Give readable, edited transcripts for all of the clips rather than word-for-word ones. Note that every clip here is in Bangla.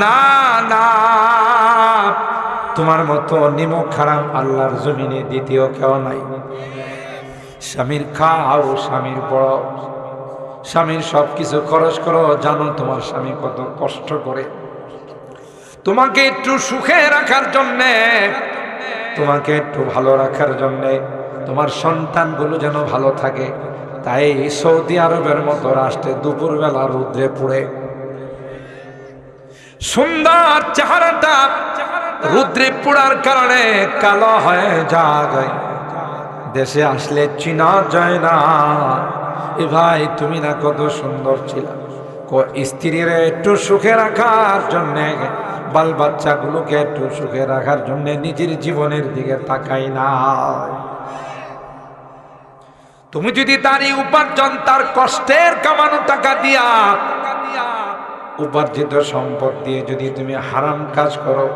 না না, তোমার মতো নিমক হারাম আল্লাহর জমিনে দ্বিতীয় কেউ নাই। স্বামীর খাও, স্বামীর বড়, স্বামীর সবকিছু খরচ করো। জানো তোমার স্বামী কত কষ্ট করে তোমাকে একটু সুখে রাখার জন্যে, তোমাকে একটু ভালো রাখার জন্যে, তোমার সন্তানগুলো যেন ভালো থাকে। তাই সৌদি আরবের মতো রাষ্ট্রে দুপুরবেলা রৌদ্রে পুড়ে সুন্দর চেহারাটা রৌদ্রে পোড়ার কারণে কালো হয়ে যায়। দেশে আসলে চিনা যায় না। এ ভাই তুমি না কত সুন্দর ছিল। স্ত্রীর একটু সুখে রাখার জন্যে, বাল বাচ্চাগুলোকে একটু সুখে রাখার জন্য নিজের জীবনের দিকে তাকাই না। তুমি যদি তার উপার্জন, তার কষ্টের কামানো টাকা দিয়া, উপার্জিত সম্পদ দিয়ে যদি তুমি হারাম কাজ করো,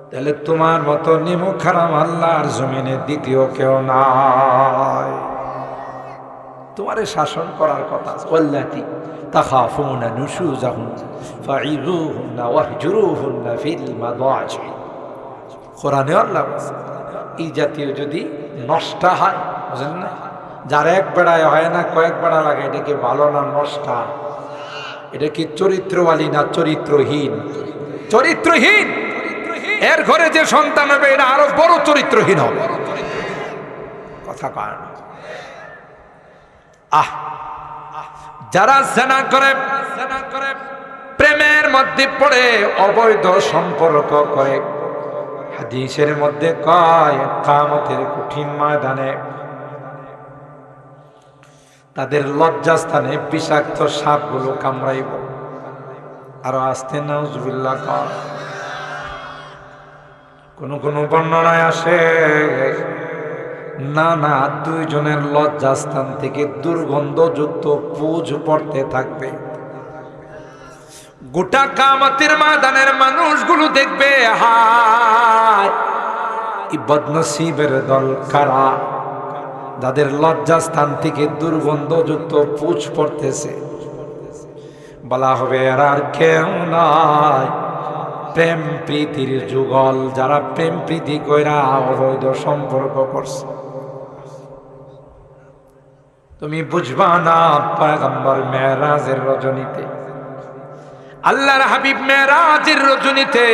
তাহলে তোমার মতো নিমক হারাম আল্লাহর জমিনে দ্বিতীয় কেউ নাই। তোমারে শাসন করার কথা। ওয়াল্লাতি তাখাফুনা নুশুজাহুন্না ফাইযুহুন্না ওয়াহজুরুহুন্না ফিল মাদাজি। কোরআনে আল্লাহ এই জাতীয় যদি নষ্ট হয়, বুঝেন না, যার এক বেড়ায় হয় না কয়েক বেড়া লাগে, এটা কি ভালো না নষ্টা? এটা কি চরিত্রওয়ালী না চরিত্রহীন? চরিত্রহীন। এর ঘরে যে সন্তান হবে এটা আরো বড় চরিত্রহীন হবে। কথা কয় না। যারা জেনা করে, প্রেমের মধ্যে পড়ে, অবৈধ সম্পর্ক করে, হাদিসের মধ্যে কয় কিয়ামতের কঠিন ময়দানে তাদের লজ্জাস্থানে বিষাক্ত সাপগুলো কামড়াইব। আরো আসতে নাউজুবিল্লাহ কয়। কোন কোন বর্ণনায় আসে না না, দুইজনের লজ্জাস্থান থেকে দুর্গন্ধযুক্ত পুঁজ পড়তে থাকবে। গোটা কিয়ামতের ময়দানের মানুষগুলো দেখবে, হায় এই বদনসিবের দল কারা, যাদের লজ্জাস্থান থেকে দুর্গন্ধযুক্ত পুঁজ পড়তেছে। বলা হবে এরা আর কেউ নয়, প্রেম প্রীতির যুগল, যারা প্রেম প্রীতি কইরা অবৈধ সম্পর্ক করছে। তুমি বুঝবা না, পয়গম্বর মেরাজের রজনীতে, আল্লাহর হাবিব মেরাজের রজনীতে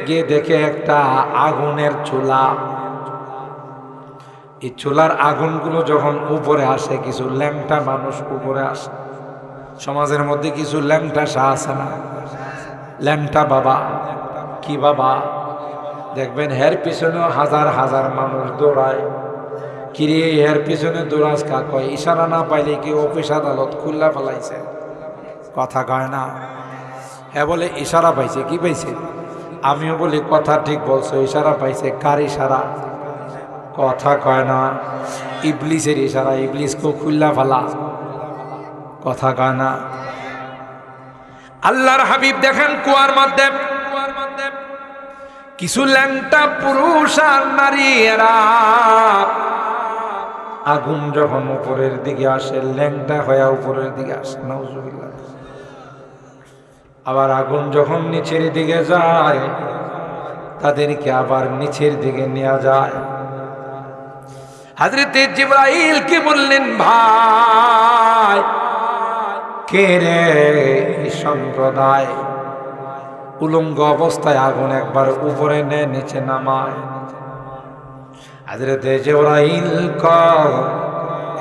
গিয়ে দেখে একটা আগুনের চুলা। এই চুলার আগুনগুলো যখন উপরে আসে, কিছু ল্যাংটা মানুষ উপরে আসে। সমাজের মধ্যে কিছু ল্যাংটা শাহ আছে না, ল্যাংটা বাবা। কি বাবা? দেখবেন হের পিছনেও হাজার হাজার মানুষ দৌড়ায়। কিরে হের পিছনে দৌড়াস কা? কয় ইশারা না পাইলে কি অফিস আদালত খুল্লা ফেলাইছে। কথা কয় না। হ্যাঁ বলে ইশারা পাইছে। কি পাইছে? আমিও বলি কথা ঠিক বলছো, ইশারা পাইছে। কার ইশারা? কথা কয় না। ইবলিসের ইশারা, ইবলিসকে খুল্লা ফেলা। কথা কয় না। আল্লাহর হাবিব দেখেন কুয়ার মধ্যে কিছু ল্যাংটা পুরুষ আর নারী, এরা আগুন যখন উপরের দিকে আসে, ল্যাংটা হয়ে উপরের দিকে আসে, নাউজুবিল্লাহ। আবার আগুন যখন নিচের দিকে যায়, তাদেরকে আবার নিচের দিকে নিয়ে যায়। হযরতে জিবরাইল কি বললেন, ভাই কে রে এই সম্প্রদায় উলঙ্গ অবস্থায় আগুন একবার উপরে নে নিচে নামায়। হযরতে জিবরাইল কয়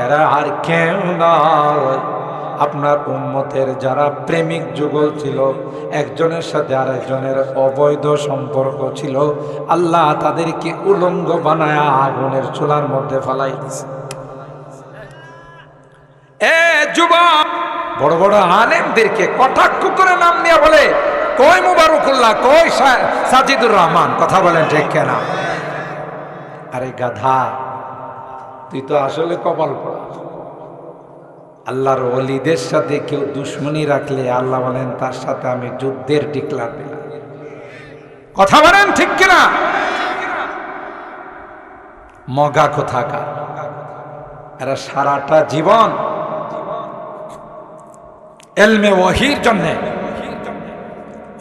এরা আর কেউ নয়, আপনার উম্মতের যারা প্রেমিক যুগল ছিল, একজনের সাথে আরেকজনের অবৈধ সম্পর্ক ছিল, আল্লাহ তাদেরকে উলঙ্গ বানায়া আগুনের চুলার মধ্যে ফেলাই দিয়েছে। এ যুবক, বড় বড় আলেমদেরকে কটাক্ষ করে নাম নিয়ে বলে, কই মুবারকুল্লাহ, কই সাজিদুর রহমান। কথা বলেন ঠিক কেনা? আরে গাধা, তুই তো আসলে কপাল পড়া। আল্লাহর ওলিদের সাথে কেউ দুশ্মনী রাখলে আল্লাহ বলেন তার সাথে আমি যুদ্ধের ডিক্লার দিলাম। কথা বলেন ঠিক কিনা? মগা কোথাকার এরা সারাটা জীবন এলমে ওয়াহির জন্যে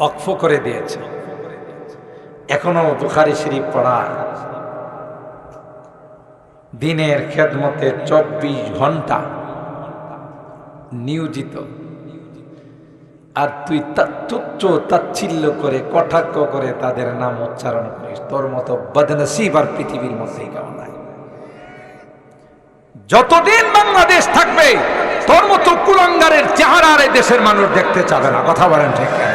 ওয়াকফ করে দিয়েছে। এখনো বুখারী শরীফ পড়ার দিনের খেদমতে 24 ঘন্টা নিয়োজিত, আর তুই তুচ্ছ তাচ্ছিল্য করে কটাক্ষ করে তাদের নাম উচ্চারণ করিস। তোর মতো বদনসিব আর পৃথিবীর মধ্যেই কেউ নাই। যতদিন বাংলাদেশ থাকবে তোর মতো কুলাঙ্গারের চেহারা আর এই দেশের মানুষ দেখতে চাবে না। কথা বলেন ঠিক কেন?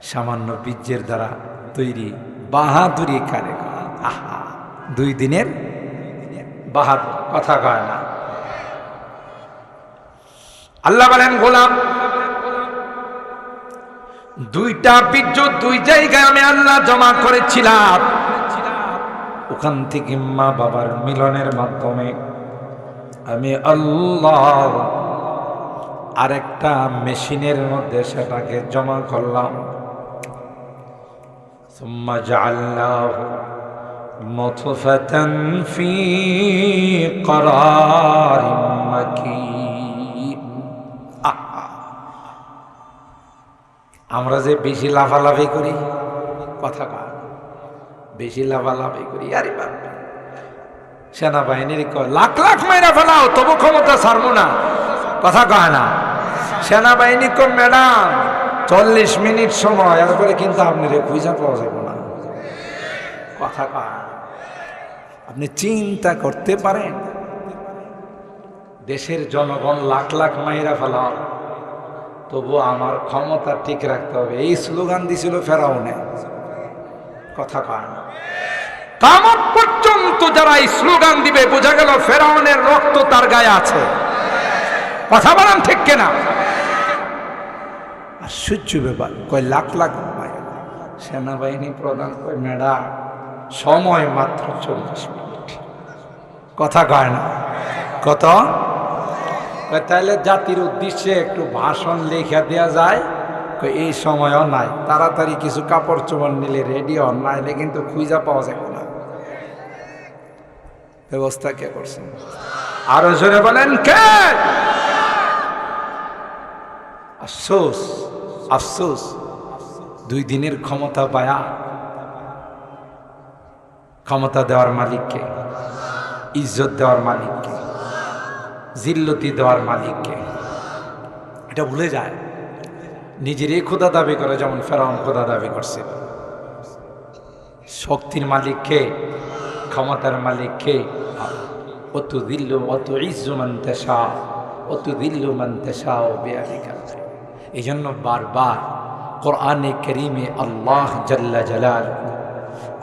সামান্য বীর্যের দ্বারা তৈরি বাহাদুরি কারে, আহা 2 দিনের বাহাদুর, কথা কয় না। আল্লাহ বলেন গোলাম, 2টা বীর্য 2 জায়গায় আমি আল্লাহ জমা করেছিলাম। ওখান থেকে মা বাবার মিলনের মাধ্যমে আমি আল্লাহ আরেকটা মেশিনের মধ্যে সেটাকে জমা করলাম। সুম্মা জাআলনাহু মুতফাতান ফি ক্বারারিম মাকিন। আমরা যে বেশি লাফালাফি করি, কথা কয়, বেশি লাফালাফি করি, আরে বাপ, সেনাবাহিনীর লাখ লাখ মাইরা ফেলাও তবু ক্ষমতা ছাড়বো না, কথা কয় না। সেনাবাহিনী কো ম্যাডাম 40 মিনিট সময়, এরপরে কিন্তু আপনি খুঁজা পাওয়া যাবে না, কথা কয়। আপনি চিন্তা করতে পারেন, দেশের জনগণ লাখ লাখ মাইরা ফেলাও তবু আমার ক্ষমতা ঠিক রাখতে হবে। এই স্লোগান দিছিল ফেরাউনে, কথা কয় না। কিয়ামত পর্যন্ত যারা এই স্লোগান দিবে বোঝা গেল ফেরাউনের রক্ত তার গায়ে আছে, কথা বলেন ঠিক কিনা? আশ্চর্য ব্যাপার, কয় লাখ লাখ সেনাবাহিনী প্রধান কয় ম্যাডাম সময় মাত্র 40 মিনিট, কথা কয় না। কত? তাহলে জাতির উদ্দেশ্যে একটু ভাষণ লেখা দেওয়া যায়, এই সময়ও নাই, তাড়াতাড়ি কিছু কাপড় চোপড় নিলে রেডি হন, নাইলে কিন্তু খুঁজা পাওয়া যাবে না। ব্যবস্থা কে করছেন? আরো জোরে বলেন কে? আফসোস, আফসোস, 2 দিনের ক্ষমতা পায়া, ক্ষমতা দেওয়ার মালিককে, ইজ্জত দেওয়ার মালিককে, জিল্লতি দেওয়ার মালিককে, এটা ভুলে যায়। নিজেরই খোদা দাবি করে, যেমন ফেরাউন খোদা দাবি করছিল। শক্তির মালিককে, ক্ষমতার মালিককে, অত দিল্লু অত ইজ্জু মান তাশা অত দিল্লু মান তাশা বিয়াদিকা। এই জন্য বারবার কোরআনে কারীমে আল্লাহ জাল্লা জালাল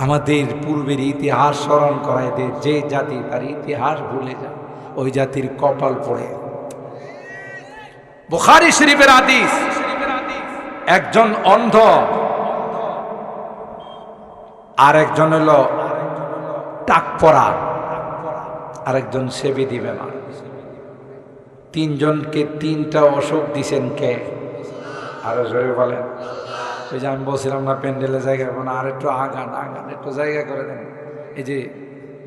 আমাদের পূর্বের ইতিহাস স্মরণ করায় দেয়। যে জাতি তার ইতিহাস ভুলে যায় ওই জাতির কপাল পড়ে। বুখারী শরীফের হাদিস, একজন অন্ধ আর একজন হলো টাক পরা, আরেকজন সেবিদি বেমার। 3 জনকে 3টা অসুখ দিছেন কে? আরো জোরে বলেন। ওই যে আমি বলছিলাম না প্যান্ডেলের জায়গা না, আর একটু আগান, আগান, একটু জায়গা করে দেন। এই যে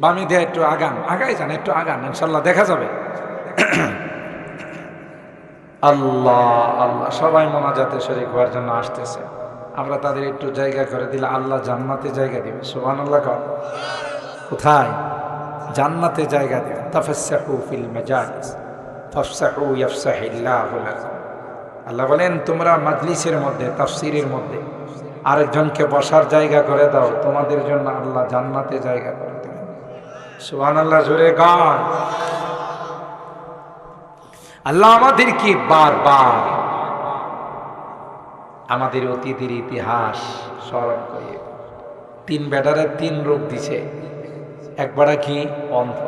বামি দিয়ে একটু আগান, আগাই যান, একটু আগান, ইনশাল্লাহ দেখা যাবে। আল্লাহ আল্লাহ, সবাই মোনাজাতে শরীক হওয়ার জন্য আসতেছে। আমরা তাদের একটু জায়গা করে দিলে আল্লাহ জান্নাতে জায়গা দিবে। সুবহানাল্লাহ। কোথায়? জান্নাতে জায়গা দিবে। তাফাসসাহু ফিল মাজালিস ফাফসাহু ইয়াফসাহিল্লাহু লাকুম। আল্লাহ বলেন তোমরা মাজলিসের মধ্যে, তাফসীরের মধ্যে আরেকজনকে বসার জায়গা করে দাও, তোমাদের জন্য আল্লাহ জান্নাতে জায়গা করে দেবেন। সুবহানাল্লাহ, জোরে গান। আল্লাহ আমাদের কি বারবার আমাদের অতীতের ইতিহাস স্মরণ করিয়ে। 3 বেটারে 3 রোগ দিছে। এক বেটা কি অন্ধ,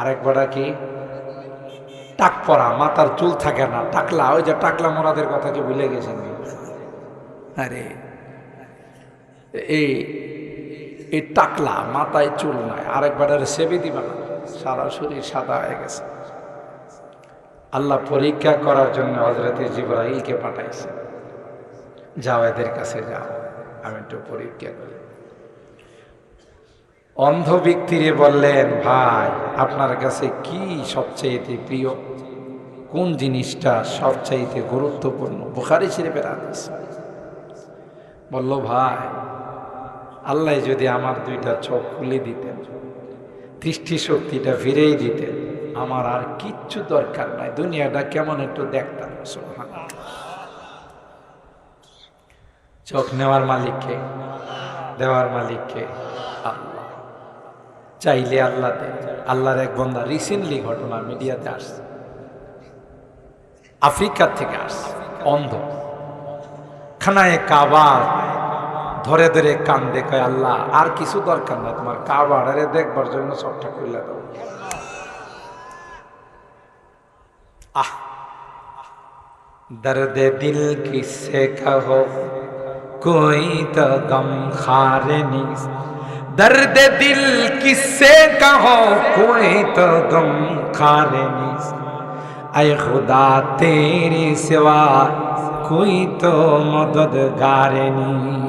আরেক বেটা কি টাক পরা, মাথার চুল থাকে না, টাকলা। ওই যে টাকলা মোরাদের কথা কি ভুলে গেছেন? আরে এই টাকলা, মাথায় চুল নাই। আরেক বেটারে সেবি দিবা না, সারা শরীর সাদা হয়ে গেছে। আল্লাহ পরীক্ষা করার জন্য হযরতে জিবরাইলকে পাঠাইছে, যাও এদের কাছে যাও, আমি একটু পরীক্ষা করি। অন্ধ ব্যক্তিরে বললেন, ভাই আপনার কাছে কি সবচেয়ে প্রিয়? কোন জিনিসটা সবচাইতে গুরুত্বপূর্ণ? বুখারী শরীফের হাদিস। বলল, ভাই আল্লাহ যদি আমার দুইটা চোখ খুলে দিতেন, দৃষ্টি শক্তিটা ফিরেই দিতেন, আমার আর কিচ্ছু দরকার নাই, দুনিয়াটা কেমন একটু দেখতাম। সুবহানাল্লাহ। চোখ নেওয়ার মালিককে, দেওয়ার মালিককে আল্লাহ। চাইলে আল্লাহ দেয়। আল্লাহর এক বান্দা রিসেন্টলি ঘটনা মিডিয়াতে আসছে, আফ্রিকার থেকে আসছে, অন্ধ, খানায় কাবা ধরে ধরে কান্দে, কয় আল্লাহ আর কিছু দরকার না, তোমার কাবারে দেখবার জন্য সবটা খুলে দাও। আহ, দর্দে দিল কিসে কহো कोई तो गम खारे नहीं, दर्द दिल किससे कहो कोई तो गम खारे नहीं, ऐ खुदा तेरे सिवा कोई तो मददगार नहीं।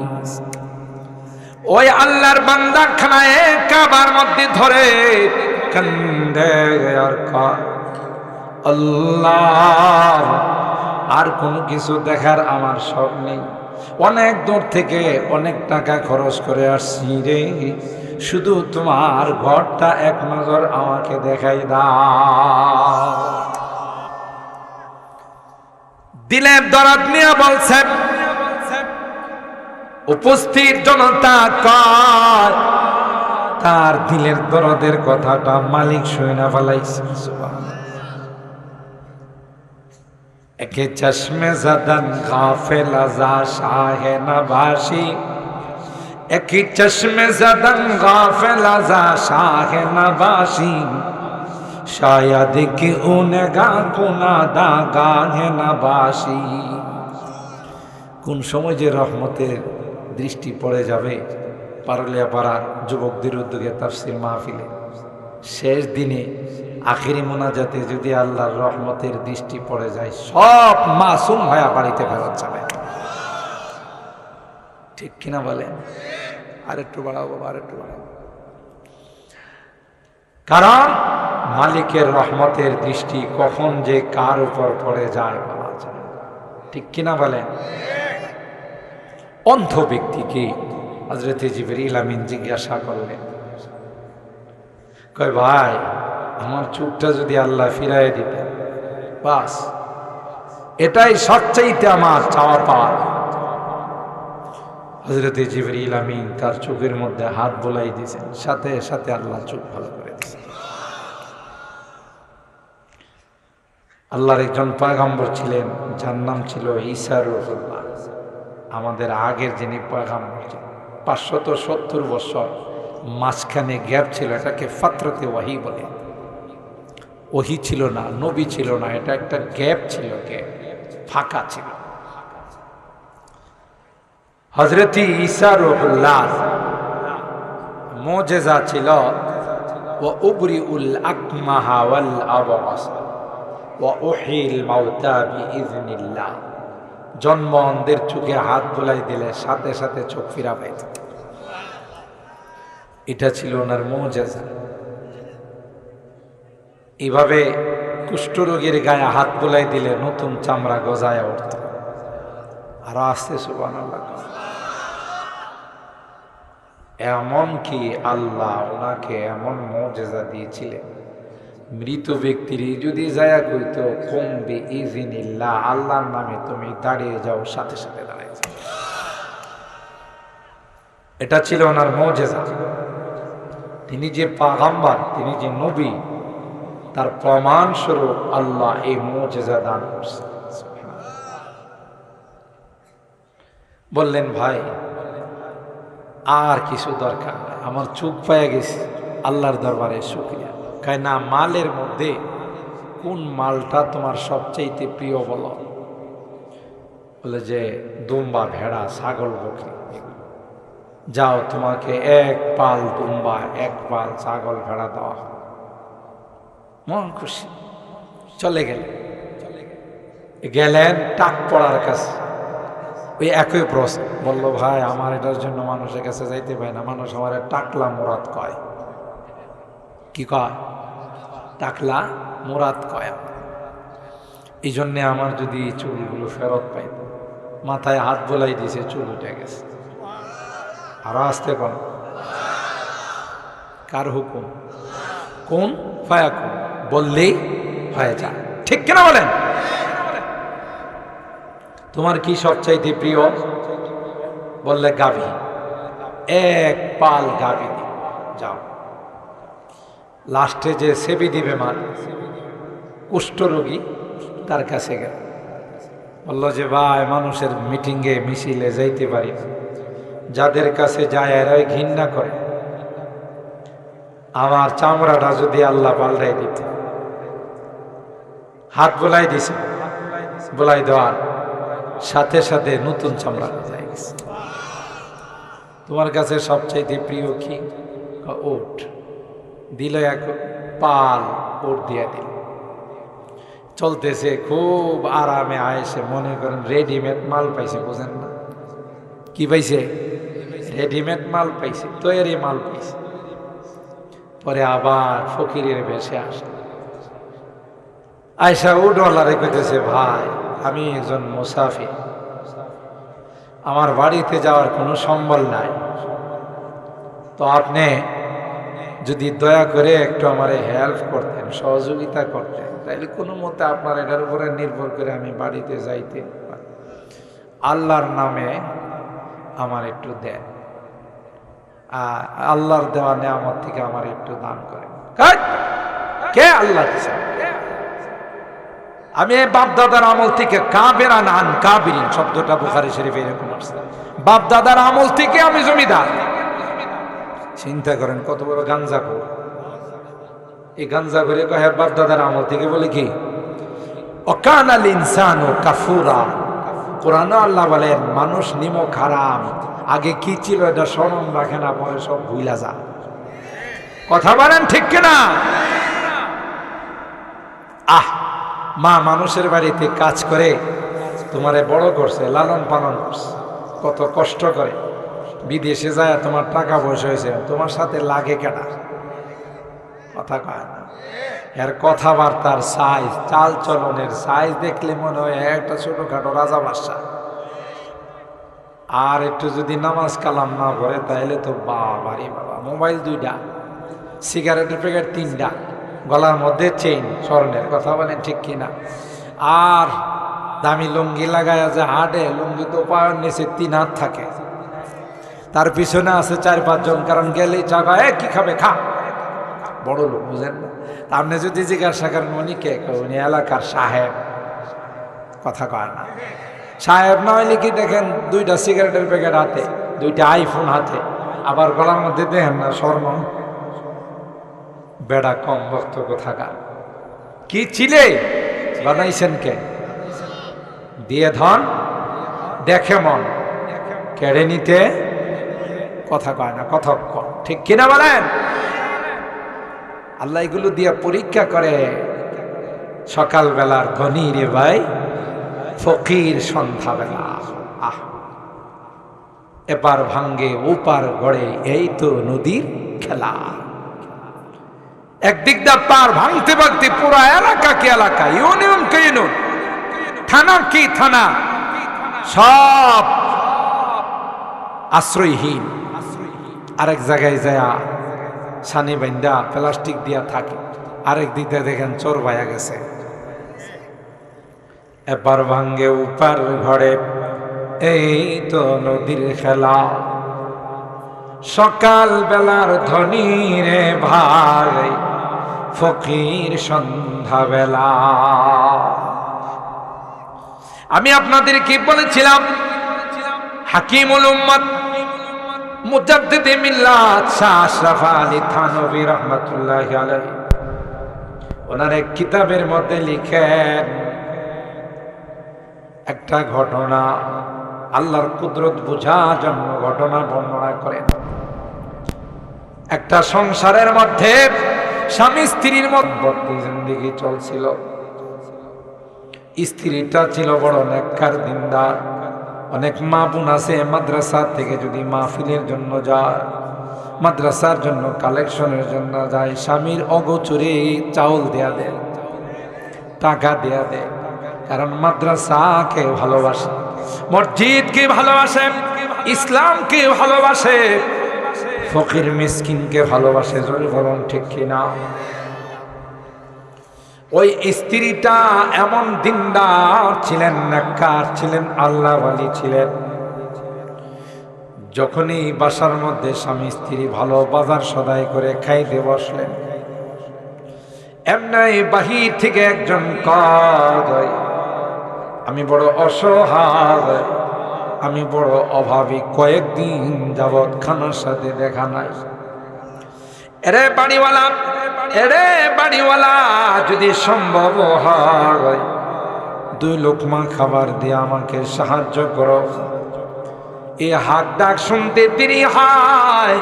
ওই আল্লাহর বান্দা খানায় কাবার মধ্যে ধরে কান্দে আর কয়, আল্লাহ আর কোনো কিছু দেখার আমার শখ নেই, অনেক দূর থেকে অনেক টাকা খরচ করে আসছি রে, শুধু তোমার ঘরটা এক নজর আমাকে দেখাই দাও। দিলের দরদ নিয়ে বলছেন, উপস্থিত জনতা কয় তার দিলের দরদের কথাটা মালিক শুনে না ফেলাইছে। সুবহানাল্লাহ। একে চশমে জদন গাফিল আজা শাহে নবাসি, একে চশমে জদন গাফিল আজা শাহে নবাসি, শায়দ কি উনগা কুনাদা গাহে নবাসি। কোন সময় যে রহমতের দৃষ্টি পড়ে যাবে, পারুলিয়া পাড়ার যুবকদের উদ্যোগে তাফসীর মাহফিলে শেষ দিনে আখিরি মোনাজাতে যদি আল্লাহর রহমতের দৃষ্টি পড়ে যায়, সব মাসুম হয়ে বাড়িতে ফেরত যাবে। ঠিক কিনা বলেন? আরেকটু বাড়াবো, আরেকটু বাড়াবো। কারণ মালিকের রহমতের দৃষ্টি কখন যে কার উপর পড়ে যায় বলা যায়। ঠিক কিনা বলেন? অন্ধ ব্যক্তিকে হযরত জিবরীল আমিন জিজ্ঞাসা করলেন, কয় ভাই আমার চোখটা যদি আল্লাহ ফিরাই দিতেন, বাস এটাই সবচাইতে আমার চাওয়া পাওয়া। হযরত জিবরীল আমিন তার চোখের মধ্যে হাত বোলাই দিয়েছেন, সাথে সাথে আল্লাহ চোখ ভালো করে দিয়েছেন। আল্লাহর একজন পয়গম্বর ছিলেন, যার নাম ছিল ঈসা রূহুল্লাহ। আমাদের আগের যিনি পয়গম্বর ছিলেন, 570 বছর মাঝখানে গ্যাপ ছিল, এটাকে ফাতরাতে ওয়াহি বলে। ওহি ছিল না, নবী ছিল না, এটা একটা গ্যাপ ছিল, গ্যাপ, ফাঁকা ছিল। হযরত ঈসা রূহুল্লাহ মুজিজা ছিল, ওয়া উবরিউল আকমাহা ওয়াল আবরাস ওয়া উহিল মাউতা বিইذনিল্লাহ। জন্ম অন্ধের চোখে হাত বুলাই দিলে সাথে সাথে চোখ ফিরা পাইত। এটা ছিল ওনার মুজিজা। এইভাবে কুষ্ঠরোগীর গায়ে হাত বুলাই দিলে নতুন চামড়া গজায় উঠত। আর আসতে সুবহানাল্লাহ। এমন কি আল্লাহ ওনাকে এমন মুজিজা দিয়েছিলেন, মৃত ব্যক্তির যদি যায়া কইত কুম বিইযনিল্লাহ, আল্লাহর নামে তুমি দাঁড়িয়ে যাও, সাথে সাথে দাঁড়িয়ে যাও। এটা ছিল ওনার মুজিজা। তিনি যে পয়গম্বর, তিনি যে নবী, তার প্রমাণ স্বরূপ আল্লাহ এই মুজিজা দান করছেন। বললেন, ভাই আর কিছু দরকার নাই, আমার চোখ পেয়ে গেছে, আল্লাহর দরবারে শুকরিয়া। কয় না, মালের মধ্যে কোন মালটা তোমার সবচাইতে প্রিয় বলো? বলে যে দুম্বা, ভেড়া, ছাগল, বকরি। যাও, তোমাকে এক পাল দুম্বা, এক পাল ছাগল, ভেড়া দেওয়া হয়। মন খুশি, চলে গেলেন টাক পড়ার কাছে। ওই একই প্রশ্ন বললো, ভাই আমার এটার জন্য মানুষের কাছে যাইতে পারে না, মানুষ আমার টাকলা মুরাদ কয়। কি কয়? টাকলা মুরাদ কয়। এই জন্যে আমার যদি এই চুলগুলো ফেরত পাইত, মাথায় হাত বোলাই দিয়েছে, চুল উঠে গেছে। আরো আসতে কোন কার হুকুম? কোন ফায়াকুন, বললেই হয়ে যায়, ঠিক কিনা বলেন? তোমার কি সবচাইতে প্রিয়? বললে গাভী, এক পাল গাভী যাও। লাস্টে যে সেবি দিবে মা, কুষ্ঠরোগী, তার কাছে গেল, বললো যে ভাই, মানুষের মিটিংয়ে মিছিলে যাইতে পারি, যাদের কাছে যায় এরাই ঘৃণা করে, আমার চামড়াটা যদি আল্লাহ পাল্টাই দিত। হাত বোলাই দিছে, বোলাই দেওয়ার সাথে সাথে নতুন চামড়া যায় গেছে। তোমার কাছে সবচাইতে প্রিয় কি? ওট। দিল এক পাল ওট দিয়ে দিল, চলতেছে খুব আরামে আয়েসে, মনে করেন রেডিমেড মাল পাইছে, বুঝেন না? কি পাইছে? রেডিমেড মাল পাইছে, তৈরি মাল পাইছে। পরে আবার ফকিরের বেশে আসে, আয়সা উডওয়ালারে কইতেছে, ভাই আমি একজন মুসাফির, আমার বাড়িতে যাওয়ার কোনো সম্বল নাই, তো আপনি যদি দয়া করে একটু আমারে হেল্প করতেন, সহযোগিতা করতেন, তাইলে কোনো মতে আপনার এটার উপরে নির্ভর করে আমি বাড়িতে যাইতে পারি। আল্লাহর নামে আমার একটু দেন, আর আল্লাহর দেওয়া নেয়ামত থেকে আমার একটু দান করেন। কে আল্লাহ দিছে? আমি বাপ দাদার আমল থেকে, কাবেরান আন কাবিরিন শব্দটা বুখারী শরীফে এরকম আছে, বাপ দাদার আমল থেকে আমি জমিদার। চিন্তা করেন কত বড় গাঞ্জাখোর। এই গাঞ্জাখোরে কয় বাপ দাদার আমল থেকে, বলে কি অকানাল ইনসানু কাফুরা। কোরআনে আল্লাহ বলেন মানুষ নিমক হারাম, আগে কি ছিল এটা স্মরণ রাখে না, পরে সব ভুইলা যা। কথা বলেন ঠিক কিনা? মা মানুষের বাড়িতে কাজ করে তোমারে বড় করছে, লালন পালন করছে, কত কষ্ট করে, বিদেশে যায় তোমার টাকা পয়সা হয়েছে, তোমার সাথে লাগে কেটা? কথা কয় না। এর কথাবার্তার সাইজ, চাল চলনের সাইজ দেখলে মনে হয় একটা ছোটখাটো রাজা বাদশা। আর একটু যদি নামাজ কালাম না করে, তাইলে তো বাবারে বাবা, মোবাইল 2টা, সিগারেটের প্যাকেট 3টা, গলার মধ্যে চেইন স্বর্ণের। কথা বলেন ঠিক কিনা? আর দামি লুঙ্গি লাগায় যে হাঁটে, লুঙ্গি তো পায়ের নিচে 3 হাত থাকে, তার পিছনে আছে 4-5 জন, কারণ গেলেই চাকা, কি খাবে খা, বড় লোক, বুঝেন না? আপনি যদি জিজ্ঞাসা করেন উনি কে, উনি এলাকার সাহেব। কথা কয় না। সাহেব না হইলে কি দেখেন 2টা সিগারেটের প্যাকেট হাতে, 2টা আইফোন হাতে, আবার গলার মধ্যে দেখেন না স্বর্ণ। বেড়া কম ভক্ত কোথাকার। কি ছিলে বানাইছেন কে? দিয়ে ধন, দেখে মন, কেড়ে নিতে কথা কয় না, কথা ঠিক কিনা বলেন? আল্লাহ এগুলো দিয়ে পরীক্ষা করে। সকালবেলার ধনী রে ভাই, ফকির সন্ধ্যাবেলা। এপার ভাঙ্গে ওপার গড়ে, এই তো নদীর খেলা। একদিক দা পার ভাঙতে ভাঙতে পুরো এলাকা কি এলাকা, ইউনিয়ন কে ইউনিয়ন, থানা কি থানা, সব আশ্রয়হীন। আরেক জায়গায় যায় সানি বাইন্দা প্লাস্টিক দিয়া থাকে, আরেক দিকে দেখেন চোর ভাইয়া গেছে। এপার ভাঙ্গে উপার ঘরে, এই তো নদীর খেলা। সকাল বেলার ধনী রে ভাই, ফকির সন্ধ্যাবেলা। আমি আপনাদের কি বলেছিলাম, হাকিমুল উম্মত মুজাদ্দিদে মিল্লাত শাহ আশরাফ আলী থানভী রাহমাতুল্লাহি আলাইহি ওনার এক কিতাবের মধ্যে লিখেন একটা ঘটনা, আল্লাহর কুদরত বোঝার জন্য ঘটনা বর্ণনা করেন। একটা সংসারের মধ্যে স্বামী স্ত্রীর মধ্যে জিন্দেগি চলছিল। স্ত্রীটা ছিল বড় নেককার দিনদার। অনেক মা বোন আছে মাদ্রাসা থেকে যদি মাহফিলের জন্য যায়, মাদ্রাসার জন্য কালেকশনের জন্য যায়, স্বামীর অগোচরে চাউল দেয়া দেয়, টাকা দেয়া দেয়, কারণ মাদ্রাসাকে ভালোবাসে, মসজিদকে ভালোবাসে, ইসলামকে ভালোবাসে, ফকির মিসকিনকে ভালোবাসে। জোরে বলুন ঠিক কিনা? ওই স্ত্রীটা এমন দিনদার ছিলেন, নেককার ছিলেন, আল্লাহওয়ালি ছিলেন। যখনই বাসার মধ্যে স্বামী স্ত্রী ভালো বাজার সদাই করে খাইতে বসলেন, এমনি বাহির থেকে একজন কয়, আমি বড় অসহায়, আমি বড় অভাবী, কয়েকদিন যাবৎ খানার সাথে দেখা নাই। এরে বাড়িওয়ালা, এরে বাড়িওয়ালা, যদি সম্ভব হয় 2 লোকমা খাবার দিয়ে আমাকে সাহায্য করো। এই হাক ডাক শুনতে দেরি হয়,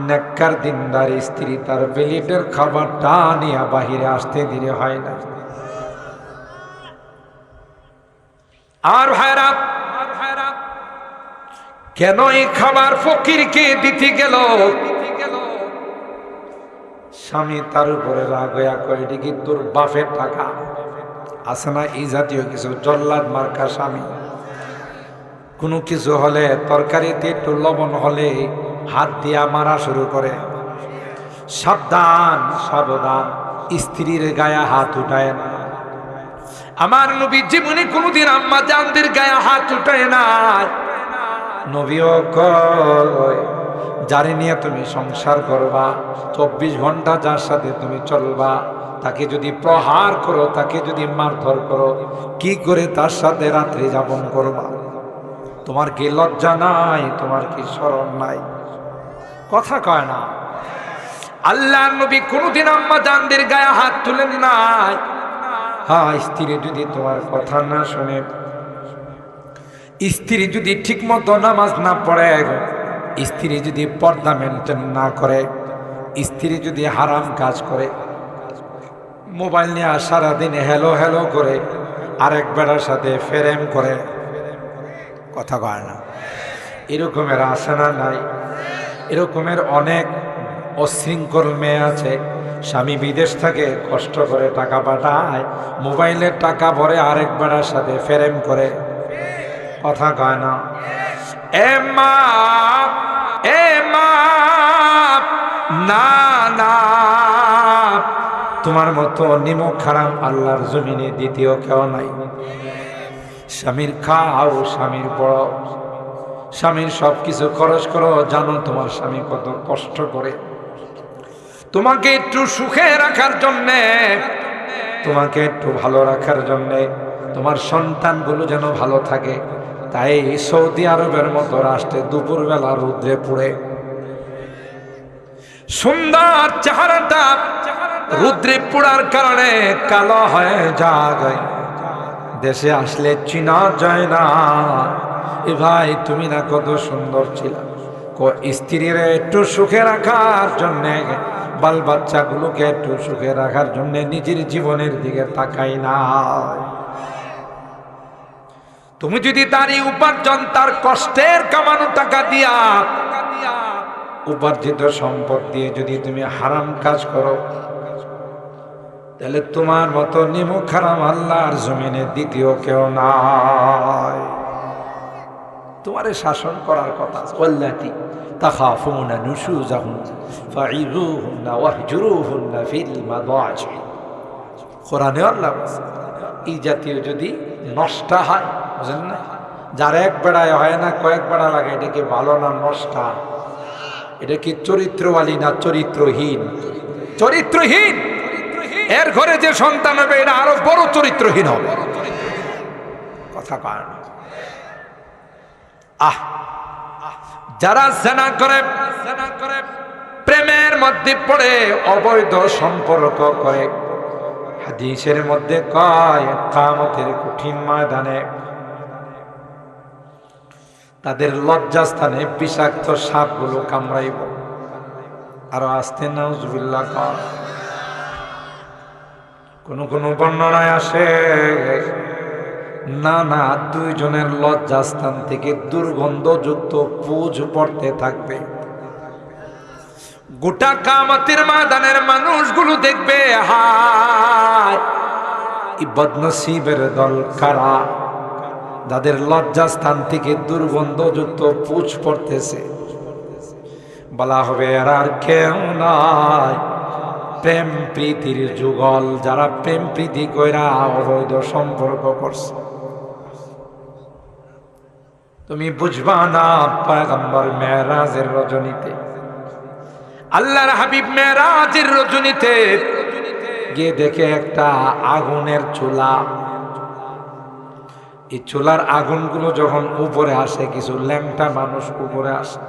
নেককার দিনদার স্ত্রী তার প্লেটের খাবারটা নিয়ে বাহিরে আসতে দেরি হয় না। আর ভাইরা, কেন এই খাবার ফকিরকে দিতে গেল? স্বামী তার উপরে রাগ হইয়া কয়, এটা কি তোর বাপের টাকা? আছে না এই জাতীয় কিছু জল্লাদ মার্কা স্বামী। কোনো কিছু হলে, তরকারিতে একটু লবণ হলে হাত দিয়া মারা শুরু করে। সাবধান, সাবধান, স্ত্রীর গায়ে হাত উঠায় না। আমার নবী জীবনে কোনোদিন আম্মা জানদের গায়ে হাত উঠায় না। নবীও কয়, যারে নিয়ে তুমি সংসার করবা, 24 ঘন্টা যার সাথে তুমি চলবা, তাকে যদি প্রহার করো, তাকে যদি মারধর করো, কি করে তার সাথে রাত্রি যাপন করবা? তোমার কি লজ্জা নাই? তোমার কি শরম নাই? কথা কয় না। আল্লাহর নবী কোনোদিন আম্মা জানদের গায়ে হাত তুলেন নাই। হ্যাঁ, স্ত্রী যদি তোমার কথা না শুনে, স্ত্রী যদি ঠিক মতো নামাজ না পড়ে, স্ত্রী যদি পর্দা মেনটেন না করে, স্ত্রী যদি হারাম কাজ করে, মোবাইল নিয়ে সারাদিন হ্যালো হ্যালো করে, আরেক বেড়ার সাথে ফেরেম করে, কথা কয় না, এরকমের আছে না নাই? এরকমের অনেক অশৃঙ্খল মেয়ে আছে, স্বামী বিদেশ থেকে কষ্ট করে টাকা পাঠায়, মোবাইলের টাকা ভরে আরেক বেড়ার সাথে ফেরেম করে, কথা কয় না? এ মা, এ মা, না না, তোমার মতো নিমক হারাম আল্লাহর জমিনে দ্বিতীয় কেউ নাই। স্বামীর খাও, স্বামীর বড়, স্বামীর সব কিছু খরচ করো। জানো তোমার স্বামী কত কষ্ট করে তোমাকে একটু সুখে রাখার জন্যে, তোমাকে একটু ভালো রাখার জন্যে, তোমার সন্তানগুলো যেন ভালো থাকে। তাই সৌদি আরবের মতো রাষ্ট্রে দুপুরবেলা রৌদ্রে পুড়ে, সুন্দর চেহারাটা রৌদ্রে পোড়ার কারণে কালো হয়ে যায়। দেশে আসলে চিনা যায় না, এ ভাই তুমি না কত সুন্দর ছিল। স্ত্রীর একটু সুখে রাখার জন্যে, বাল বাচ্চাগুলোকে একটু সুখে রাখার জন্যে নিজের জীবনের দিকে তাকাই না। তুমি যদি তার উপার্জন, তার কষ্টের কামানো টাকা দিয়া, উপার্জিত সম্পদ দিয়ে যদি তুমি হারাম কাজ করো, তাহলে তোমার মতো নিমক হারাম আল্লাহর জমিনে দ্বিতীয় কেউ নাই। তোমারে শাসন করার কথা। ওয়াল্লাতি তাখাফুনা নুশুজাহুন ফাইযুহুন্না ওয়াহজুরুহুন্না ফিল মাদাজি। কোরআনে আল্লাহ এই জাতীয় যদি নষ্ট হয়, বুঝেন না, যার এক বেড়ায় হয় না, কয়েক বেড়া লাগে, এটা কি ভালো না নষ্টা? এটা কি চরিত্রওয়ালী না চরিত্রহীন? চরিত্রহীন। এর ঘরে যে সন্তান হবে এটা আরো বড় চরিত্রহীন হবে, কথা কয় না। যারা জেনা করে, প্রেমের মধ্যে পড়ে, অবৈধ সম্পর্ক করে, হাদিসের মধ্যে কয় কিয়ামতের কঠিন ময়দানে তাদের লজ্জাস্থানে বিষাক্ত সাপগুলো কামড়াইব। আরো আসতে নাউজুবিল্লাহ কয়। কোন কোন বর্ণনায় আসে, না না, 2 জনের লজ্জাস্থান থেকে দুর্গন্ধযুক্ত পুঁজ পড়তে থাকবে। গোটা কিয়ামতের ময়দানের মানুষগুলো দেখবে, হায় এই বদনসিবের দল কারা, যাদের লজ্জাস্থান থেকে দুর্গন্ধযুক্ত পুঁজ পড়তেছে? বলা হবে এরা আর কেউ নাই, প্রেম প্রীতির যুগল, যারা প্রেম প্রীতি কইরা অবৈধ সম্পর্ক করছে। তুমি বুঝবা না, পয়গম্বর মেরাজের রজনীতে, আল্লাহর হাবিব মেরাজের রজনীতে গিয়ে দেখে একটা আগুনের চুলা। এই চুলার আগুনগুলো যখন উপরে আসে, কিছু ল্যাংটা মানুষ উপরে আসে।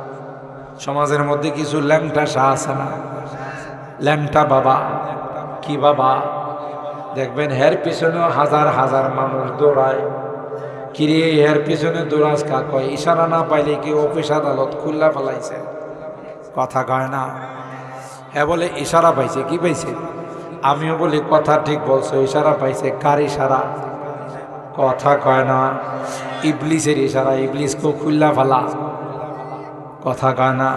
সমাজের মধ্যে কিছু ল্যাংটা শাহ আছে না, ল্যাংটা বাবা। কি বাবা? দেখবেন হের পিছনেও হাজার হাজার মানুষ দৌড়ায়। কিরে হের পিছনে দৌড়াস কা? কয় ইশারা না পাইলে কি অফিস আদালত খুল্লা ফেলাইছে? কথা কয় না। হ্যাঁ বলে ইশারা পাইছে। কি পাইছে? আমিও বলি কথা ঠিক বলছো, ইশারা পাইছে। কার ইশারা? কথা কয় না। ইবলিসের ইশারা, ইবলিসকে খুল্লা ফেলা। কথা কয় না।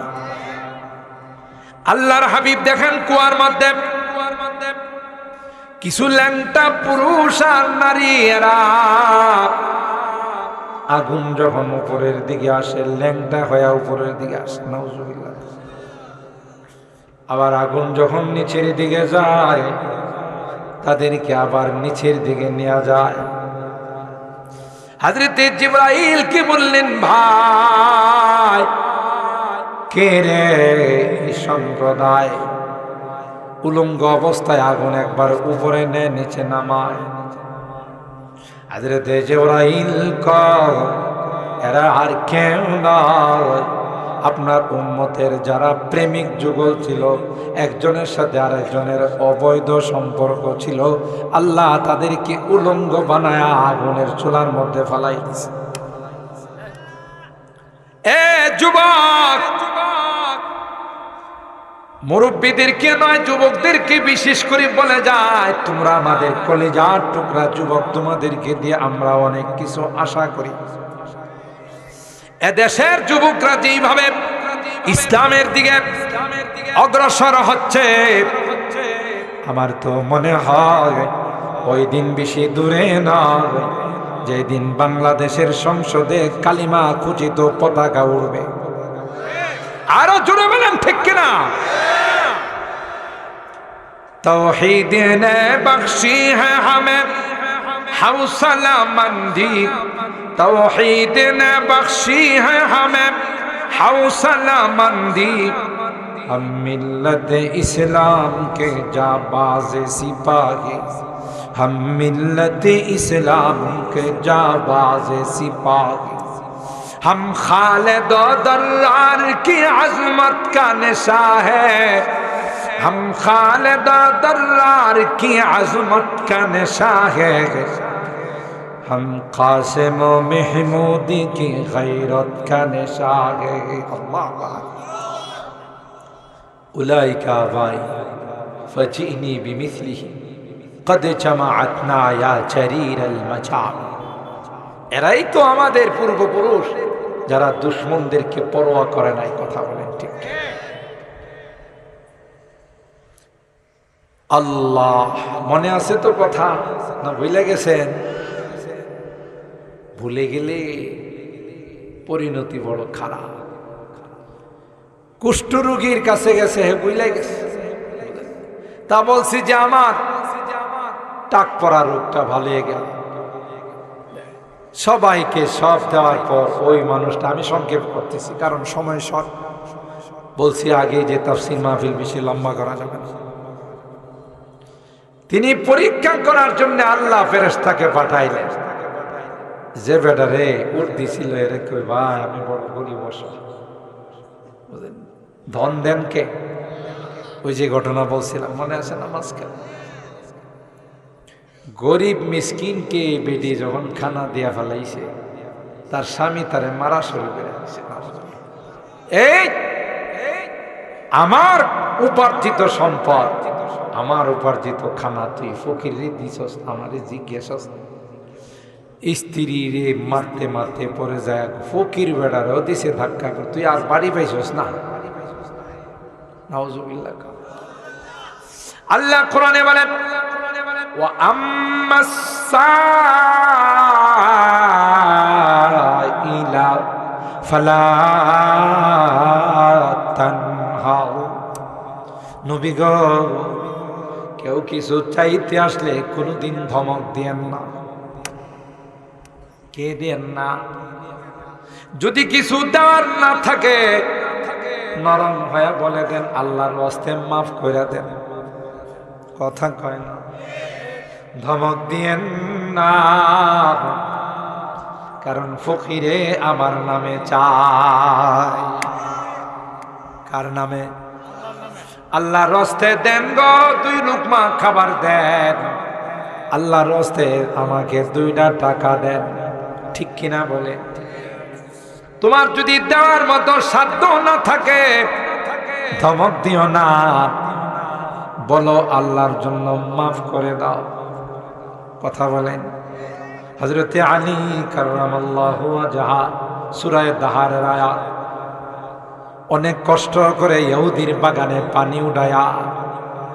আল্লাহর হাবিব দেখেন কুয়ার মধ্যে কিছু ল্যাংটা পুরুষ আর নারী, এরা আগুন যখন উপরের দিকে আসে, ল্যাংটা হয়ে উপরের দিকে আসে, নাউজুবিল্লাহ। আবার আগুন যখন নিচের দিকে যায়, তাদেরকে আবার নিচের দিকে নিয়ে যায়। হযরতে জিবরাইল কি বললেন, ভাই কে রে সম্প্রদায়? উলঙ্গ অবস্থায় আগুন একবার উপরে নেয়, নিচে নামায়। হযরতে জিবরাইল কয় এরা আর কেউ নয়, আপনার উম্মতের যারা প্রেমিক যুগল ছিল, একজনের সাথে আরেকজনের অবৈধ সম্পর্ক ছিল, আল্লাহ তাদেরকে উলঙ্গ বানায়া আগুনের চুলার মধ্যে ফালাই দিয়েছে। এ যুবক, মুরব্বীদেরকে নয়, যুবকদেরকে বিশেষ করে বলে যায়, তোমরা আমাদের কলিজার টুকরা যুবক, তোমাদেরকে দিয়ে আমরা অনেক কিছু আশা করি। এদেশের যুবকরা যেইভাবে ইসলামের দিকে অগ্রসর হচ্ছে, আমার তো মনে হয় ওই দিন বেশি দূরে নয় যেদিন বাংলাদেশের সংসদে কালিমা খচিত পতাকা উড়বে। আরো জোরে বলেন ঠিক কিনা? तौहीद ने बख्शी है हमें हौसला मंदी, तौहीद ने बख्शी है हमें हौसला मंदी, हम मिल्लत इस्लाम के जाबाज सिपाही, हम मिल्लत इस्लाम के जाबाज सिपाही, हम खालिद दर्रार की अजमत का निशा है, हम खालिद दर्रार की अजमत का निशा है, हम कासिम महमूदी की गैरत का निशा है। अल्लाह उलाइका वाई फजीनी बिमिस्लिही कद जमाअतना या चरीर अल मचाब। এরাই তো আমাদের পূর্বপুরুষ, যারা দুশমনদেরকে পরোয়া করে নাই। কথা বলেন ঠিক? আল্লাহ মনে আছে তো কথা, না ভুলে গেছেন? ভুলে গেলে পরিণতি বড় খারাপ। কুষ্ঠরোগীর কাছে গেছে, ভুলে গেছে। তা বলছি যে আমার টাক পড়া রোগটা ভালো হয়ে গেল। সবাইকে সব দেওয়ার পর ওই মানুষটা, আমি সংক্ষেপ করতেছি কারণ সময় শর্ট, বলছি আগে যে তাফসীর মাহফিল বেশি লম্বা করা যাবে না। তিনি পরীক্ষা করার জন্য আল্লাহ ফেরেশতাকে পাঠাইলেন, যে বেটারে উঠ দিছিল এরে কই ভাই আমি বড় গরিব, ধন দেন কে? ওই যে ঘটনা বলছিলাম মনে আছে না মাঝখানে, গরিব মিসকিনকে বেটি যখন খানা দিয়া ফেলাইছে, তার স্বামী তারে মারা শুরু করে দিয়েছে। এই আমার উপার্জিত সম্পদ, আমার উপার্জিত খানা তুই ফকির রে দিছস, আমারে জিজ্ঞাসা। স্ত্রী রে মারতে মারতে পরে যায়, ফকির বেড়ারও দিছে ধাক্কা করে, তুই আর বাড়ি পাইছস না? নাউজুবিল্লাহ। আল্লাহ কোরআনে বলেন ওয়া আম্মাস সাইলা ফালা তানহাউ। নবী গো, কেউ কিছু চাইতে আসলে কোনোদিন ধমক দিয়েন না। কে দেন না? যদি কিছু দেওয়ার না থাকে নরম হয়ে বলে দেন, আল্লাহর ওয়াস্তে মাফ করে দেন। কথা কয় না, ধমক দিয়েন না। কারণ ফকিরে আমার নামে চায়। কার নামে? আল্লাহর ওয়াস্তে দেন গো, 2 লুকমা খাবার দেন। আল্লাহর ওয়াস্তে আমাকে 2টা টাকা দেন। ঠিক কিনা বলে? তোমার যদি দেওয়ার মতো সাধ্য না থাকে ধমক দিও না, বলো আল্লাহর জন্য মাফ করে দাও। কথা বলেন। হযরতে আলী কাররামাল্লাহু ওয়াজহা, সূরা দাহারের আয়াত। অনেক কষ্ট করে ইহুদির বাগানে পানি উঠায়া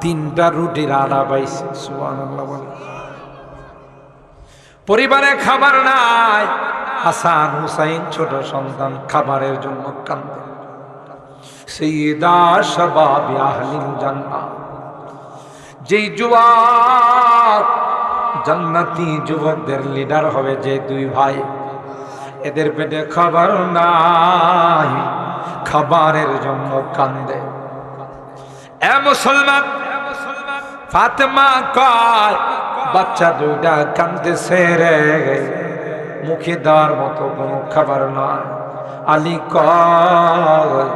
3টা রুটির আটা পাইছে। সুবহানাল্লাহ বলে। পরিবারে খাবার নাই। হাসান হুসাইন ছোট সন্তান, খাবারের জন্য কান্দে। সাইয়্যিদা শাবাবি আহলিল জান্নাহ, যেই যুবক জান্নাতি যুবকদের লিডার হবে, যে 2 ভাই, এদের পেটে খাবার নাই, খাবারের জন্য কান্দে। এ মুসলমান, ফাতেমা কয় বাচ্চা 2টা কান্দতেছে রে, মুখে দেওয়ার মতো কোনো খাবার নয়। আলী কয়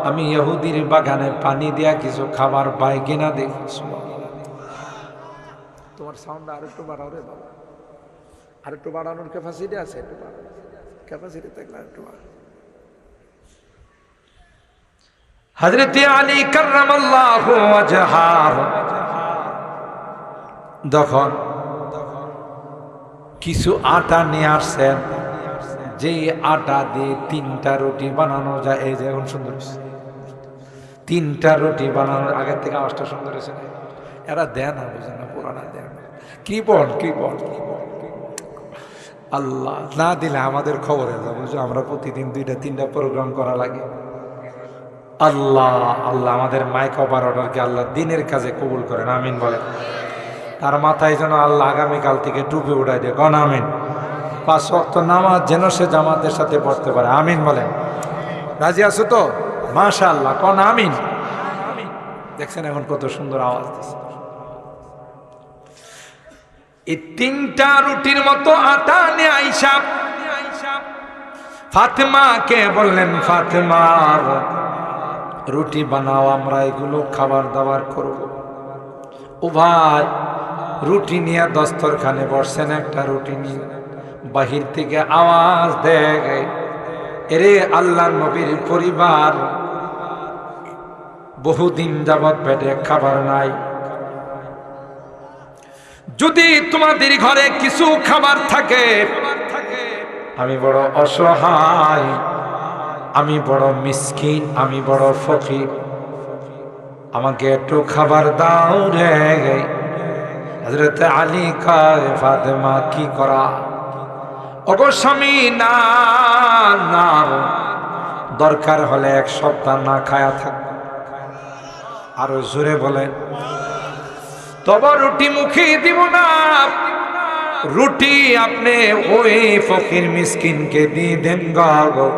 আমি ইহুদির বাগানে পানি দিয়া কিছু খাবার পাই কিনা দেখি। তোমার সাউন্ড আরেকটু বাড়াও রে বাবা, আরেকটু বাড়ানোর ক্যাপাসিটি আছে? একটু বাড়ানো ক্যাপাসিটি থাকলে আরেকটু বাড়ানো। হযরত আলী কাররামাল্লাহু ওয়াজহাহ যখন কিছু আটা নিয়ে আসছেন, যে আটা দিয়ে 3টা রুটি বানানো যায়। এই যে এখন সুন্দর 3টা রুটি বানানোর আগের থেকে আওয়াজটা সুন্দর হয়েছে। এরা দেন না, বুঝেন না, পুরানা দেন। কৃপণ আল্লাহ না দিলে আমাদের খবরে বুঝো, আমরা প্রতিদিন 2টা-3টা প্রোগ্রাম করা লাগে। আল্লাহ আল্লাহ আমাদের মাইক অপারেটরকে আল্লাহ দিনের কাজে কবুল করেন, আমিন বলেন। তার মাথায় যেন আল্লাহ আগামীকাল থেকে টুপি উঠাই দেয়, কোন আমিন। 5 ওয়াক্ত নামাজ যেন সে জামাতের সাথে পড়তে পারে, আমিন বলেন। রাজি আছো তো? মাশাআল্লাহ, কোন আমিন। দেখছেন এখন কত সুন্দর আওয়াজ দিচ্ছে। এই 3টা রুটির মতো আটা নিয়ে আইসা ফাতেমাকে বললেন, ফাতেমা রুটি বানাও, আমরা এগুলো খাবার দাবার করব। ও ভাই, রুটি নিয়ে দস্তরখানে বসছেন, একটা রুটি নিয়ে বাহির থেকে আওয়াজ দেয়, এরে আল্লাহর নবীর পরিবার, বহুদিন যাবৎ পেটে খাবার নাই, যদি তোমাদের ঘরে কিছু খাবার থাকে। আমি বড় অসহায়, আমি বড় মিসকিন, আমি বড় ফকির, আমাকে একটু খাবার দাও রে। হযরত আলী কয়, ফাতেমা কি করা? ওগো স্বামী, না না, দরকার হলে 1 সপ্তাহ না খায়া থাকবো। আরো জোরে বলেন। তবে রুটি মুখে দিব না, রুটি আপনি ওই ফকির মিসকিনকে দিয়ে দেন গো।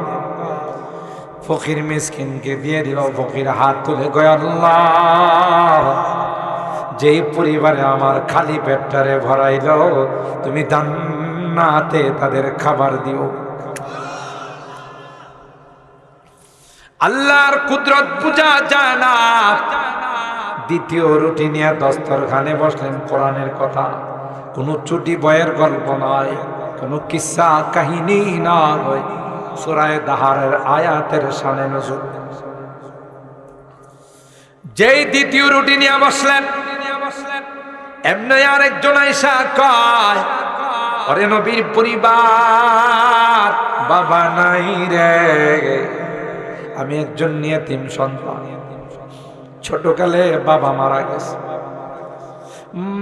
ফকির মিসকিনকে দিয়ে দিল। ফকির হাত তুলে কয়, আল্লাহ, যেই পরিবারে আমার খালি পেটটারে ভরাইল, তুমি জান্নাতে তাদের খাবার দিও। আল্লাহর কুদরত বুঝা যায় না। দ্বিতীয় রুটি নিয়ে দস্তরখানে বসলেন। কোরআনের কথা, কোনো চুটি বয়ের গল্প নয়, কোনো কিসসা কাহিনী নয়, সূরা দাহারের আয়াতের শানে নজুল। যেই দ্বিতীয় রুটি নিয়ে বসলেন, এমনি আরেকজন আইসা কয়, ওরে নবীর পরিবার, বাবা নাই রে, আমি একজন নিয়তিম সন্তান, ছোটকালে বাবা মারা গেছে,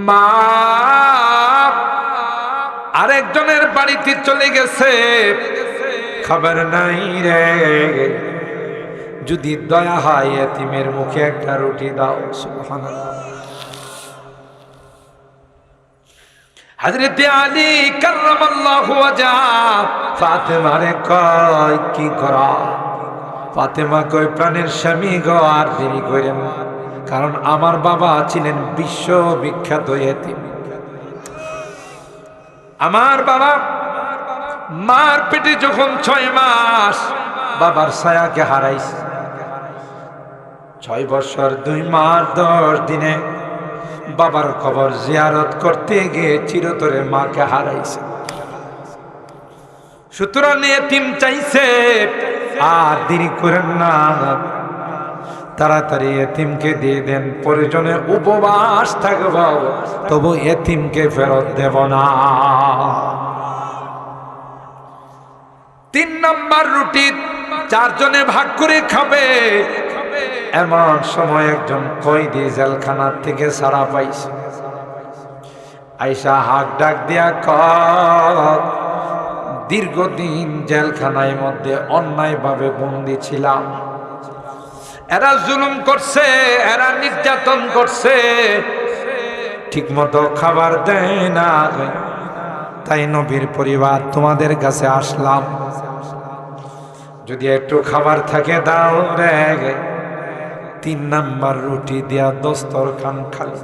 মা আরেকজনের বাড়িতে চলে গেছে, খবর নাই রে, যদি দয়া হয় এতিমের মুখে একটা রুটি দাও। সুবহানাল্লাহ। হযরত আলী কাররামাল্লাহু ওয়াজহা ফাতেমারে কয় কি করা? ফাতেমা কয় প্রাণের স্বামী গো, আর দেরি করেন না, কারণ আমার বাবা ছিলেন বিশ্ববিখ্যাত এতিম। আমার বাবা মার পেটে যখন 6 মাস বাবার ছায়াকে হারাইছে, 6 বছর 2 মাস 10 দিনে বাবার কবর জিয়ারত করতে গিয়ে চিরতরে মাকে হারাইছে। সুতরাং এতিম চাইছে, আর দেরি করেন না, তাড়াতাড়ি এতিমকে দিয়ে দেন, প্রয়োজনে উপবাস থাকব, তবু এতিমকে ফেরত দেব না। 3 নাম্বার রুটি 4 জনে ভাগ করে খাবে। এমন সময় একজন কয়েদি জেলখানার থেকে ছাড়া পাইছে, আইসা হাক ডাক দিয়া কয়, দীর্ঘদিন জেলখানায় মধ্যে অন্যায়ভাবে বন্দী ছিলাম, এরা জুলুম করছে, এরা নির্যাতন করছে, ঠিক মতো খাবার দেয় না, তাই নবীর পরিবার তোমাদের কাছে আসলাম, যদি একটু খাবার থাকে দাও রে। 3 নাম্বার রুটি দিয়া দস্তরখান খালি।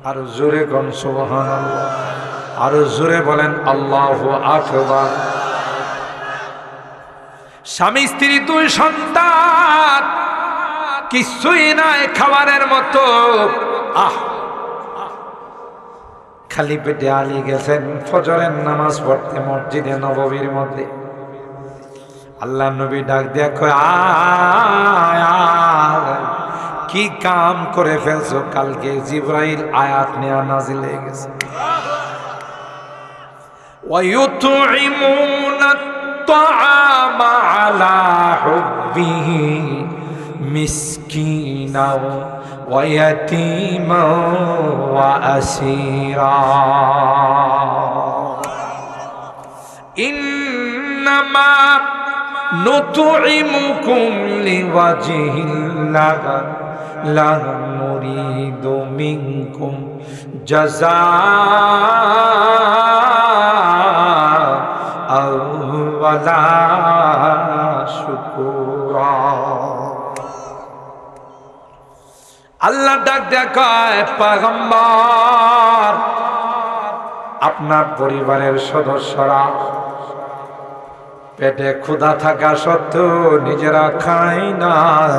আর জোরে গন সুবহানাল্লাহ, আর জোরে বলেন আল্লাহু আকবার। স্বামী স্ত্রী 2 সন্তান, কিছুই নাই খাবারের মতো। খালি পেটে আলী গেছেন ফজরের নামাজ পড়তে মসজিদে নববীর মধ্যে। আল্লাহ নবী ডাক দিয়া কয়, আয় কি কাম করে ফেলছো, কালকে জিবরাইল আয়াত নিয়ে নাজিল হয়ে গেছে। ওয়ায়ুতঈমুনা আত-তাআমা আলা হুব্বিহি মিসকিনাও ওয়া ইয়াতীমাও ওয়া আসীরা ইন্নামা নুতঈমুকুম লিওয়াজহিল্লাহ লা নুরিদু মিনকুম জাযাআ ওয়ালা শুকুরা। আল্লাহ ডাক দেখায়, পয়গম্বর আপনার পরিবারের সদস্যরা পেটে ক্ষুধা থাকা সত্ত্বেও নিজেরা খায় নাই,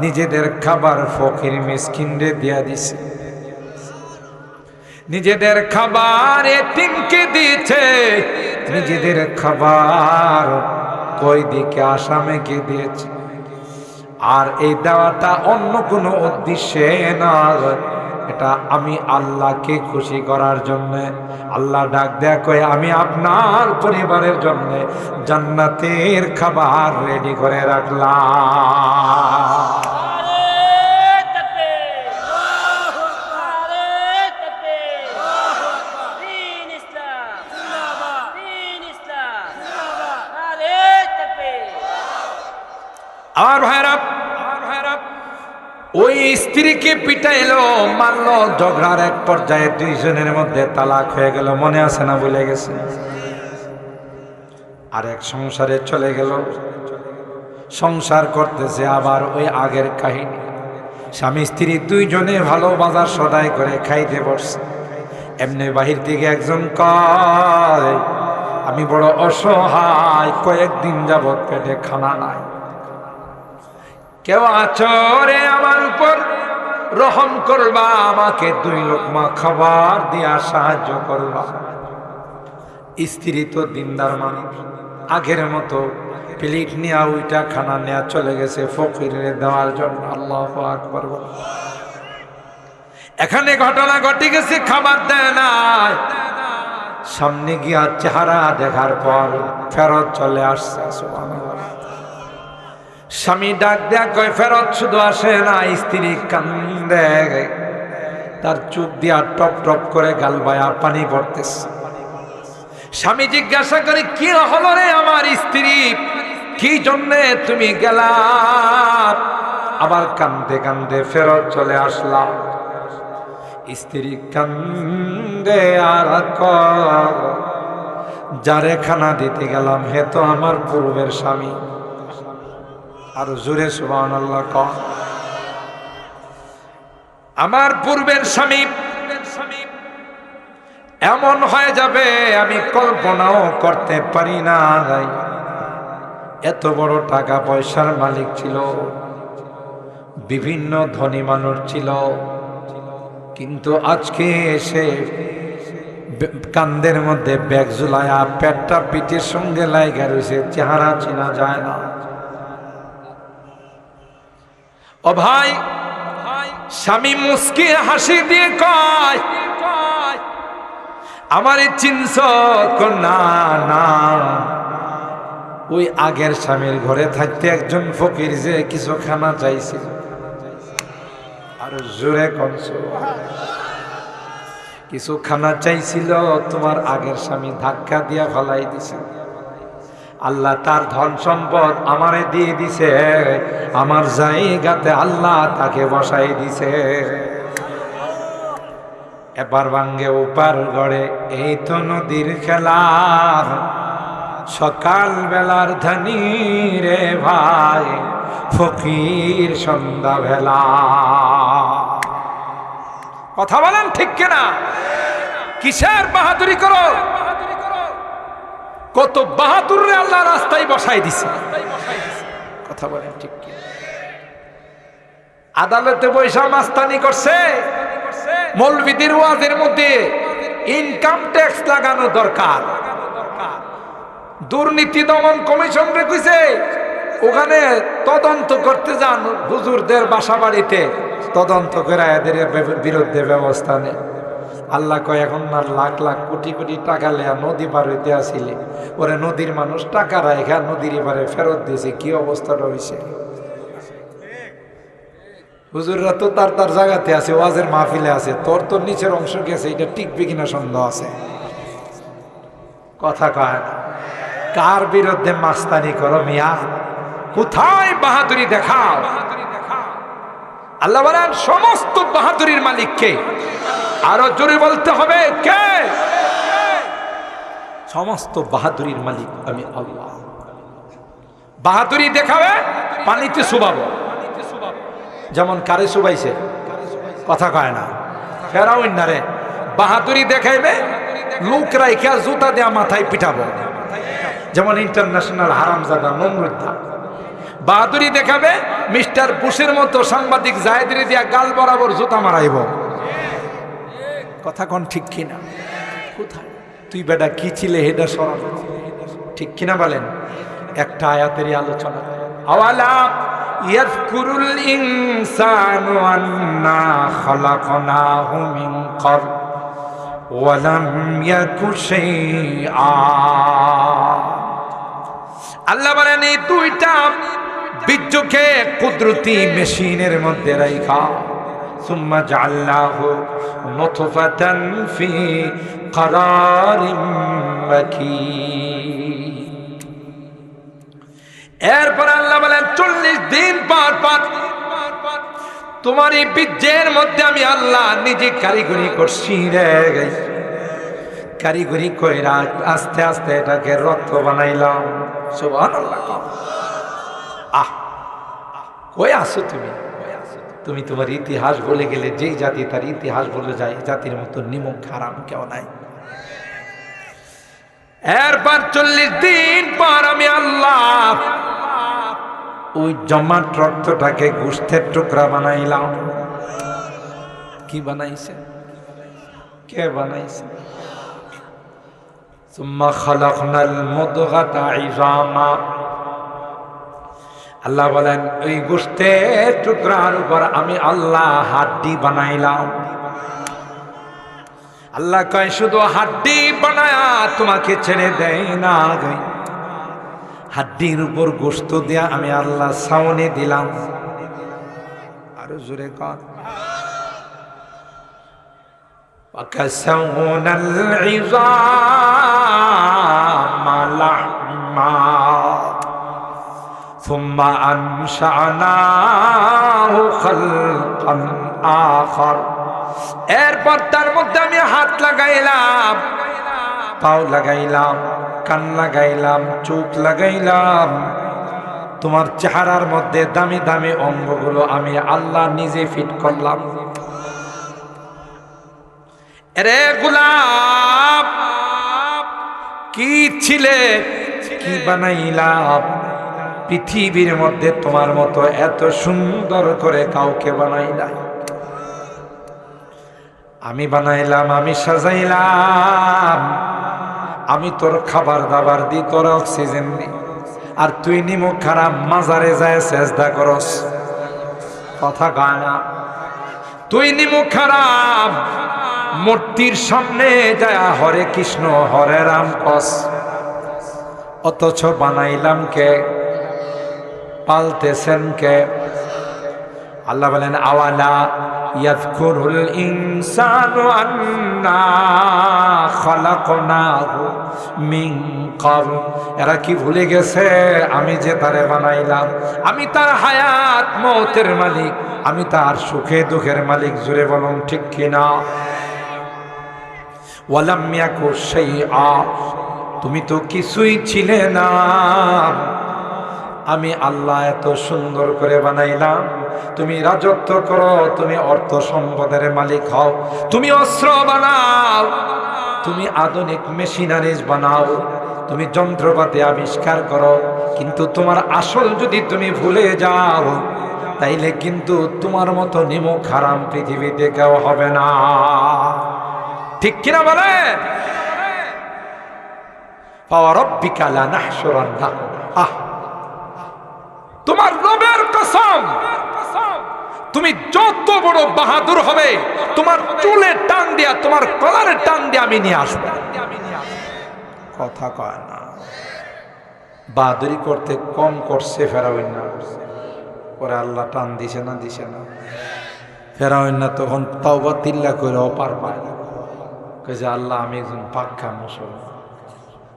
নিজেদের খাবার ফকির মিসকিনরে দিয়া দিছে, নিজেদের খাবার এতিমকে দিয়েছে, নিজেদের খাবার কয়েদিকে আসামিকে দিয়েছে। আর এই দেওয়াটা অন্য কোনো উদ্দেশ্যে না, এটা আমি আল্লাহকে খুশি করার জন্য। আল্লাহ ডাক দেয়া কয়, আমি আপনার পরিবারের জন্য জান্নাতের খাবার রেডি করে রাখলাম। আর ভাইরা, ওই স্ত্রীকে পিটাইলো, মারলো, ঝগড়ার এক পর্যায়ে 2 জনের মধ্যে তালাক হয়ে গেল। মনে আছে না ভুলে গেছে? আর এক সংসারে চলে গেল, সংসার করতেছে আবার ওই আগের কাহিনী। স্বামী স্ত্রী 2 জনে ভালো বাজার সদাই করে খাইতে বসছে। এমনি বাহির থেকে একজন কয়, আমি বড় অসহায়, কয়েকদিন যাবৎ পেটে খানা নাই, কেউ আছো রে আমার উপর, রহম করবা, আমাকে 2 লোকমা খাবার দিয়া সাহায্য করবা। স্ত্রী তো দিনদার মানুষ, আগের মতো প্লেট নিয়ে ওইটা খানা নেওয়া চলে গেছে ফকিরের দেওয়ার জন্য। আল্লাহু আকবার। এখানে ঘটনা ঘটে গেছে, খাবার দেয় নাই। সামনে গিয়া চেহারা দেখার পর ফেরত চলে আসছে। সুবহানাল্লাহ। স্বামী ডাক দেয়া কয়, ফেরত শুধু আসে না, স্ত্রী কান্দে, তার চোখ দিয়া টপ টপ করে গাল বায়া পানি পড়তেছে। স্বামী জিজ্ঞাসা করে, কি হলো রে আমার স্ত্রী, কি জন্যে তুমি গেলা? আবার কান্দে কান্দে ফেরত চলে আসলাম। স্ত্রী কান্দে আর যারে খানা দিতে গেলাম হে তো আমার পূর্বের স্বামী। আর জোরে সুবহানাল্লাহ কও। আমার পূর্বের স্বামী এমন হয়ে যাবে আমি কল্পনাও করতে পারি না। এত বড় টাকা পয়সার মালিক ছিল, বিভিন্ন ধনী মানুষ ছিল, কিন্তু আজকে এসে কান্দের মধ্যে ব্যাগ ঝুলায়া পেটটা পিঠের সঙ্গে লাইগা রয়েছে, চেহারা চেনা যায় না। ও ভাই, স্বামী মুস্কি হাসি দিয়ে কয়, আমারে চিনছ? না না, ওই আগের স্বামীর ঘরে থাকতে একজন ফকির যে কিছু খানা চাইছে। আর জোরে কনছ, কিছু খানা চাইছিল, তোমার আগের স্বামী ধাক্কা দিয়া ফেলাই দিছে। আল্লাহ তার ধন সম্পদ আমারে দিয়ে দিছে, আমার জায়গাতে আল্লাহ তাকে বসাই দিছে। এবার ভাঙ্গে ওপার গড়ে এই তো নদীর খেলা, সকাল বেলার ধনী রে ভাই, ফকির সন্ধ্যা বেলা। কথা বলেন ঠিক কিনা? কিসের বাহাদুরি করো? কত বাহাদুর রে আল্লাহ রাস্তায় বসাই দিছে। কথা বলেন ঠিক কিনা? আদালতে বৈশা মাস্তানি করছে, মৌলবীদের ওয়াজের মধ্যে ইনকাম ট্যাক্স লাগানো দরকার। দুর্নীতি দমন কমিশন রে কইছে ওখানে তদন্ত করতে যান, হুজুরদের বাসা বাড়িতে তদন্ত করে এদের বিরুদ্ধে ব্যবস্থা নেই। আল্লাহ কয়, এখন না লাখ লাখ কোটি কোটি টাকা লেয়া নদী পার হইতে আসিলে ওরে নদীর মানুষ টাকা রাখা নদীর এবারে ফেরত দিয়েছে, কি অবস্থাটা হয়েছে। হুজুররা তো তার তার জায়গাতে আছে, ওয়াজের মাহফিলে আছে, তোর তো নিচের অংশ গেছে, এটা টিকবে কিনা সন্দেহ আছে। কথা কয় না। কার বিরুদ্ধে মাস্তানি করো মিয়া? কোথায় বাহাদুরি দেখাও? আল্লাহ বলেন সমস্ত বাহাদুরির মালিক কে? আরো জোরে বলতে হবে কে? সমস্ত বাহাদুরির মালিক আমি আল্লাহ। বাহাদুরি দেখাবে পানিতে চুবাবো, যেমন কারে চুবাইছে, কথা কয় না। ফেরাউন না রে, বাহাদুরি দেখাইবে লোক রাইখা জুতা দেয়া মাথায় পিঠাবো, যেমন ইন্টারন্যাশনাল হারামজাদা নমরুদ্দা। বাহাদুরি দেখাবে মিস্টার বুশের মতো সাংবাদিক জায়েদরে দিয়া গাল বরাবর জুতা মারাইব। কথা কোন ঠিক কিনা? কোথায় তুই বেটা কি ছিলে হেডা সরব, ঠিক কিনা বলেন? একটা আয়াতেরই আলোচনা। আওয়ালা ইয়াযকুরুল ইনসানু আন্না খালাকনাহু মিন ক্বাবল ওয়া লাম ইয়াকু শাইআ। আল্লাহ বলেন এই দুইটা বীর্যকে কুদরতি মেশিনের মধ্যে রাইখা সুম্মা জাআলনাহু নুতফাতান ফি ক্বারারিম মাকিন। এরপর আল্লাহ বলেন 40 দিন পর পর তোমার এই বীর্যের মধ্যে আমি আল্লাহ নিজে কারিগরি করছি রে। কারিগরি কইরা আস্তে আস্তে এটাকে রক্ত বানাইলাম। সুবহানাল্লাহ। আহ কই আসো তুমি? তুমি তোমার ইতিহাস বলে গেলে, যেই জাতি তার ইতিহাস বলে যায়, জাতির মতো নিমক হারাম কেউ নাই। এরপর 40 দিন পর আমি আল্লাহ ওই জমাট রক্তটাকে গোশতের টুকরা বানাইলাম। কি বানাইছে? কে বানাইছে? সুম্মা খালাকনাল মুদগাতা ইযামা। আল্লাহ বলেন ওই গোশতের টুকরার উপর আমি আল্লাহ হাড্ডি বানাইলাম। আল্লাহ কয় শুধু হাড্ডি বানায়া তোমাকে ছেড়ে দেয় না, হাড্ডির উপর গোশত দিয়া আমি আল্লাহ ছাউনি দিলাম। আরো জোরে কর। وكسونا العظام لحما ثم أنشأناه خلقا آخر এরপর তার মধ্যে আমি হাত লাগাইলাম, পাও লাগাইলাম, কান লাগাইলাম, চোখ লাগাইলাম। তোমার চেহারার মধ্যে দামি দামি অঙ্গগুলো আমি আল্লাহ নিজে ফিট করলাম। এরে গোলাপ, কি ছিলে, কি বানাইলাম? পৃথিবীর মধ্যে তোমার মতো এত সুন্দর করে কাউকে বানাই নাই। আমি বানাইলাম, আমি সাজাইলাম, আমি তোর খাবার দাবার দি, তোর অক্সিজেন দি, আর তুই নিমুখ খারাপ মাজারে যায় চেষ্টা করস। কথা কয় না? তুই নিমুখ খারাপ মূর্তির সামনে যায় হরে কৃষ্ণ হরে রাম কস, অথচ বানাইলাম কে, পালতেছেন কে? আল্লাহ বলেন আওয়ালা ইয়াযকুরুল ইনসানু আন্না খালাকনাহু মিন ক্বাবল। এরা কি ভুলে গেছে আমি যে তারে বানাইলাম? আমি তার হায়াত মওতের মালিক, আমি তার সুখে দুঃখের মালিক। জোরে বলুন ঠিক কিনা? ওয়ালাম ইয়াকু শাইআ, তুমি তো কিছুই ছিলে না, আমি আল্লাহ এত সুন্দর করে বানাইলাম। তুমি রাজত্ব করো, তুমি অর্থ সম্পদের মালিক হও, তুমি অস্ত্র বানাও, তুমি আধুনিক মেশিনারিজ বানাও, তুমি যন্ত্রপাতি আবিষ্কার করো, কিন্তু তোমার আসল যদি তুমি ভুলে যাও তাইলে কিন্তু তোমার মতো নিমুখ হারাম পৃথিবীতে কেউ হবে না। ঠিক কিনা বলেন? ফাওয়ারাব্বিকা লানাহশুরান্নাহুম, তোমার রবের কসম, তুমি যত বড় বাহাদুর হবে তোমার চুলের টান দিয়া, তোমার কলারের টান দিয়া আমি নিয়ে আসবো। কথা কয় না? বাহাদুরি করতে কম করছে ফেরাউন না? পরে আল্লাহ টান দিছে না? দিছে না? ফেরাউন না তখন তাওবা তিল্লা করে অপার পায় না, কইছে আল্লাহ আমি একজন পাক্কা মুসলমান,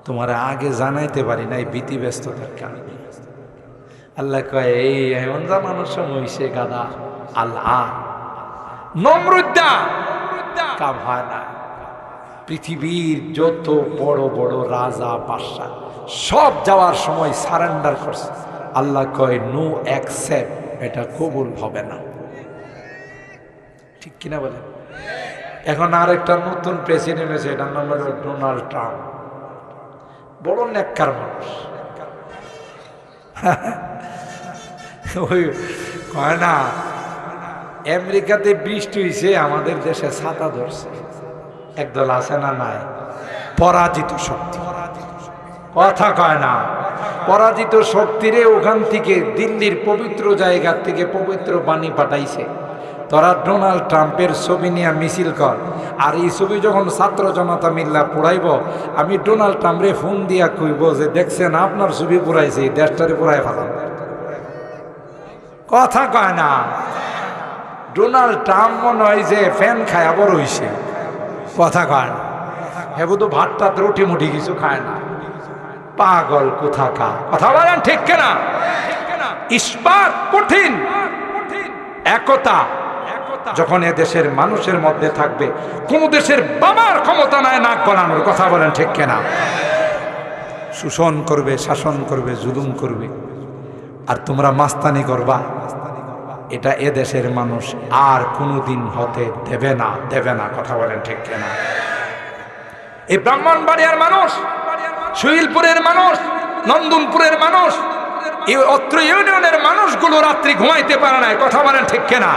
তোমার আগে জানাইতে পারি না এই ভীতি ব্যস্ততার কারণে। আল্লাহ কয় এই এমন জানানোর সময় হইছে গাদা। আল্লাহ নমরুদ্দা কাম হয় না। পৃথিবীর যত বড় বড় রাজা বাদশা সব যাওয়ার সময় সারেন্ডার করছে। আল্লাহ কয় নো অ্যাকসেপ্ট, এটা কবুল হবে না। ঠিক কিনা বলে? এখন আর একটা নতুন প্রেসিডেন্ট হয়েছে, এটার নাম হলো ডোনাল্ড ট্রাম্প। বড় নেককার মানুষ। ওই কয় না আমেরিকাতে বৃষ্টি হয়েছে, আমাদের দেশে ছাতা ধরছে। একদল আছে না নাই? পরাজিত শক্তি। কথা কয় না? পরাজিত শক্তিরে ওখান থেকে দিল্লির পবিত্র জায়গা থেকে পবিত্র বাণী পাঠাইছে, তোরা ডোনাল্ড ট্রাম্পের ছবি নিয়ে মিছিল কর। আর এই ছবি যখন ছাত্র জনতা মিল্লা পুরাইব, আমি ডোনাল্ড ট্রাম্পরে ফোন দিয়া কইব যে দেখছেন আপনার ছবি পুরাইছে, দেশটারে পুরাই ফেলাম। কথা কয় না? ডোনাল্ড ট্রাম্প মনে হয় যে ফ্যান খায় বড় হইছে। কথা কয় না? হেবু তো ভাতটা রুটি মুটি কিছু খায় না। পাগল কোথাকা। কথা বলেন ঠিক কিনা? ইস্পাত কঠিন। একতা যখন এ দেশের মানুষের মধ্যে থাকবে, কোন দেশের বাবার ক্ষমতা নাই নাক গলানোর। কথা বলেন ঠিক কিনা? শোষণ করবে, শাসন করবে, জুলুম করবে, আর তোমরা মাস্তানি করবা, এটা এ দেশের মানুষ আর কোনোদিন হতে দেবে না, দেবে না। কথা বলেন ঠিক কিনা? এই ব্রাহ্মণবাড়িয়ার মানুষ, শৈলপুরের মানুষ, নন্দনপুরের মানুষ, এই অত্র ইউনিয়নের মানুষগুলো রাত্রি ঘুমাইতে পারে না। কথা বলেন ঠিক কিনা?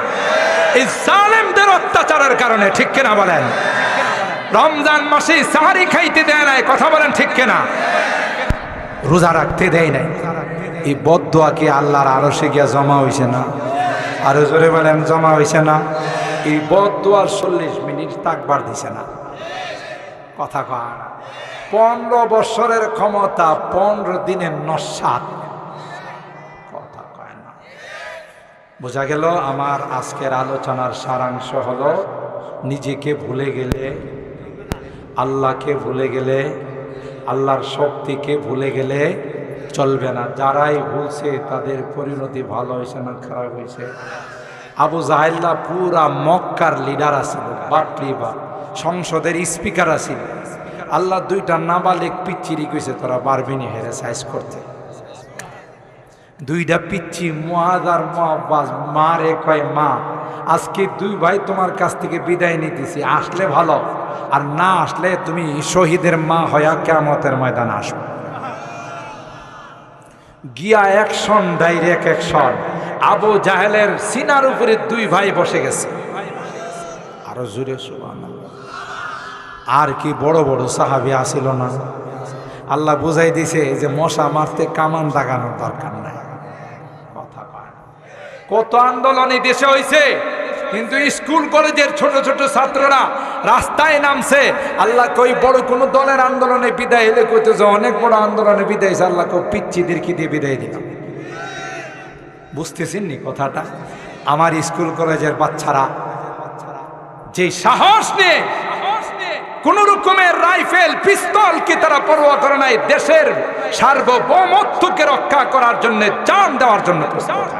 এই জালেমদের অত্যাচারের কারণে। ঠিক কিনা বলেন? রমজান মাসে সাহারি খাইতে দেয় নাই। কথা বলেন ঠিক কিনা? রোজা রাখতে দেয় নাই। এই বদদোয়া কি আল্লাহর আরশে গিয়া জমা হইছে না? আরো জোরে বলেন জমা হইছে না? এই বদদোয়ার 40 মিনিট তাকবার দিছে না। কথা কয় না? 15 বছরের ক্ষমতা 15 দিনের নস্বাত। কথা কয় না? বোঝা গেল আমার আজকের আলোচনার সারাংশ হলো নিজেকে ভুলে গেলে, আল্লাহকে ভুলে গেলে, আল্লাহর শক্তিকে ভুলে গেলে চলবে না। যারাই ভুলছে তাদের পরিণতি ভালো হয়েছে না খারাপ হয়েছে? আবু জাহেল্লা পুরা মক্কার লিডার আছিল, বাপরি বাপ, সংসদের স্পিকার আছিল। আল্লাহ দুইটা নাবালেক পিচ্চিরি কইছে তোরা পারবিনি হেরে সাইজ করতে। দুইটা পিচ্ছি মুআয আর মুআব্বাস, মা রে কয় মা আজকে দুই ভাই তোমার কাছ থেকে বিদায় নিতেছি, আসলে ভালো, আর না আসলে তুমি শহীদের মা হইয়া কিয়ামতের ময়দানে আসো। গিয়া অ্যাকশন, ডাইরেক্ট অ্যাকশন। আবু জাহেলের সিনার উপরে দুই ভাই বসে গেছে। আরো জোরে সুবহানাল্লাহ। আর কি বড় বড় সাহাবী আসিল না? আল্লাহ বুঝাই দিছে যে মশা মারতে কামান দাগানোর দরকার নাই। কথা কয় না। কত আন্দোলন এই দেশে হয়েছে, কিন্তু স্কুল কলেজের ছোট ছোট ছাত্ররা রাস্তায় নামছে। আল্লাহ কই বড় কোন দলের আন্দোলনে বিদায় এলে কইতে যে অনেক বড় আন্দোলনে বিদায় হয়েছে, আল্লাহ কই পিচ্ছিদের কি দিয়ে বিদায় দিলাম। বুঝতেছেন নি কথাটা? আমার স্কুল কলেজের বাচ্চারা যে সাহস নিয়ে কোন রকমের রাইফেল পিস্তলকে তারা পরোয়া করে নাই, দেশের সার্বভৌমত্বকে রক্ষা করার জন্য, জান দেওয়ার জন্য প্রস্তুত।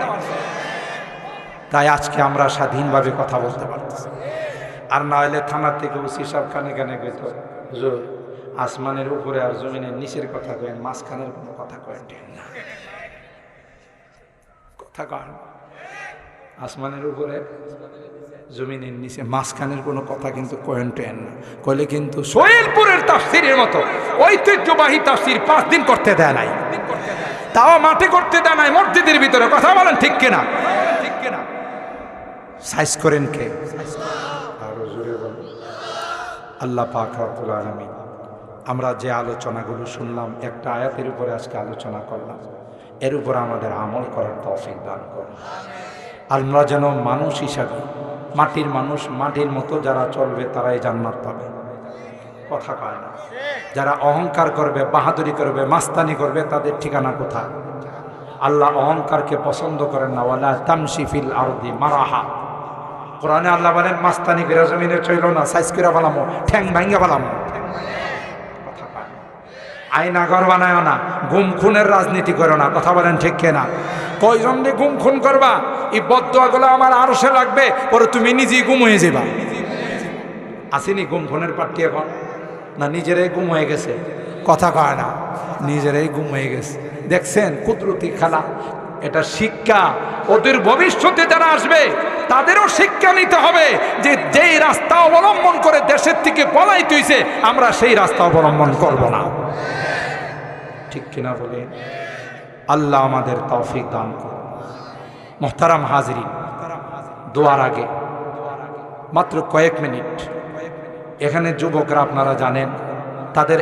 তাই আজকে আমরা স্বাধীনভাবে কথা বলতে পারতেছি। আর না হলে থানা থেকে ওসি সব কানে কানে গেত, হুজুর আসমানের উপরে আর জমিনের নিচের কথা কেন, মাঝখানের কোনো কথা কেন না। কথা কন, আসমানের উপরে জমিনের নিচে মাঝখানের কোনো কথা কিন্তু কয়েন টেন না, কইলে কিন্তু সোহেলপুরের তাফসিরের মতো ঐতিহ্যবাহী তাফসির 5 দিন করতে দেয় নাই, তাও মাঠে করতে দেয় নাই, মসজিদের ভিতরে। কথা বলেন ঠিক কিনা? ঠিক কিনা? সাইজ করেন কে? আরো জোরে বলেন। আল্লাহ পাক রব্বুল আলামিন, আমরা যে আলোচনাগুলো শুনলাম, একটা আয়াতের উপরে আজকে আলোচনা করলাম, এর উপর আমাদের আমল করার তৌফিক দান করুন। আমরা যেন মানুষ হিসাবে, মাটির মানুষ, মাটির মতো যারা চলবে তারাই জান্নাত পাবে। কথা কয় না? যারা অহংকার করবে, বাহাদুরি করবে, মাস্তানি করবে, তাদের ঠিকানা কোথায়? আল্লাহ অহংকারকে পছন্দ করেন না। ওয়ালা তামশি ফিল আরদি মারাহা। কোরআনে আল্লাহ বলেন মাস্তানি করে জমিনে চইল না, সাইজ করে ফেলামো, ঠ্যাং ভাঙ্গা ফেলামো। কথা কয় না? আয়না ঘর বানায় না, গুম খুনের রাজনীতি করো না। কথা বলেন ঠিক কিনা? কয়জন দিয়ে গুম খুন করবা? এই বদদোয়াগুলো আমার আরশে লাগবে, পরে তুমি নিজেই গুম হয়ে যাবা। আসেনি গুম খুনের পার্টি এখন? না নিজেরাই গুম হয়ে গেছে? কথা কয় না? নিজেরাই গুম হয়ে গেছে। দেখছেন কুদরতি খেলা? এটা শিক্ষা। ওদের ভবিষ্যতে যারা আসবে তাদেরও শিক্ষা নিতে হবে যে যেই রাস্তা অবলম্বন করে দেশের থেকে পলাইতে হইছে, আমরা সেই রাস্তা অবলম্বন করব না। ঠিক কিনা বলে? আল্লাহ আমাদের তৌফিক দান করুন। মুহতারাম হাজিরিন, দোয়ার আগে মাত্র কয়েক মিনিট, এখানে যুবকরা আপনারা জানেন তাদের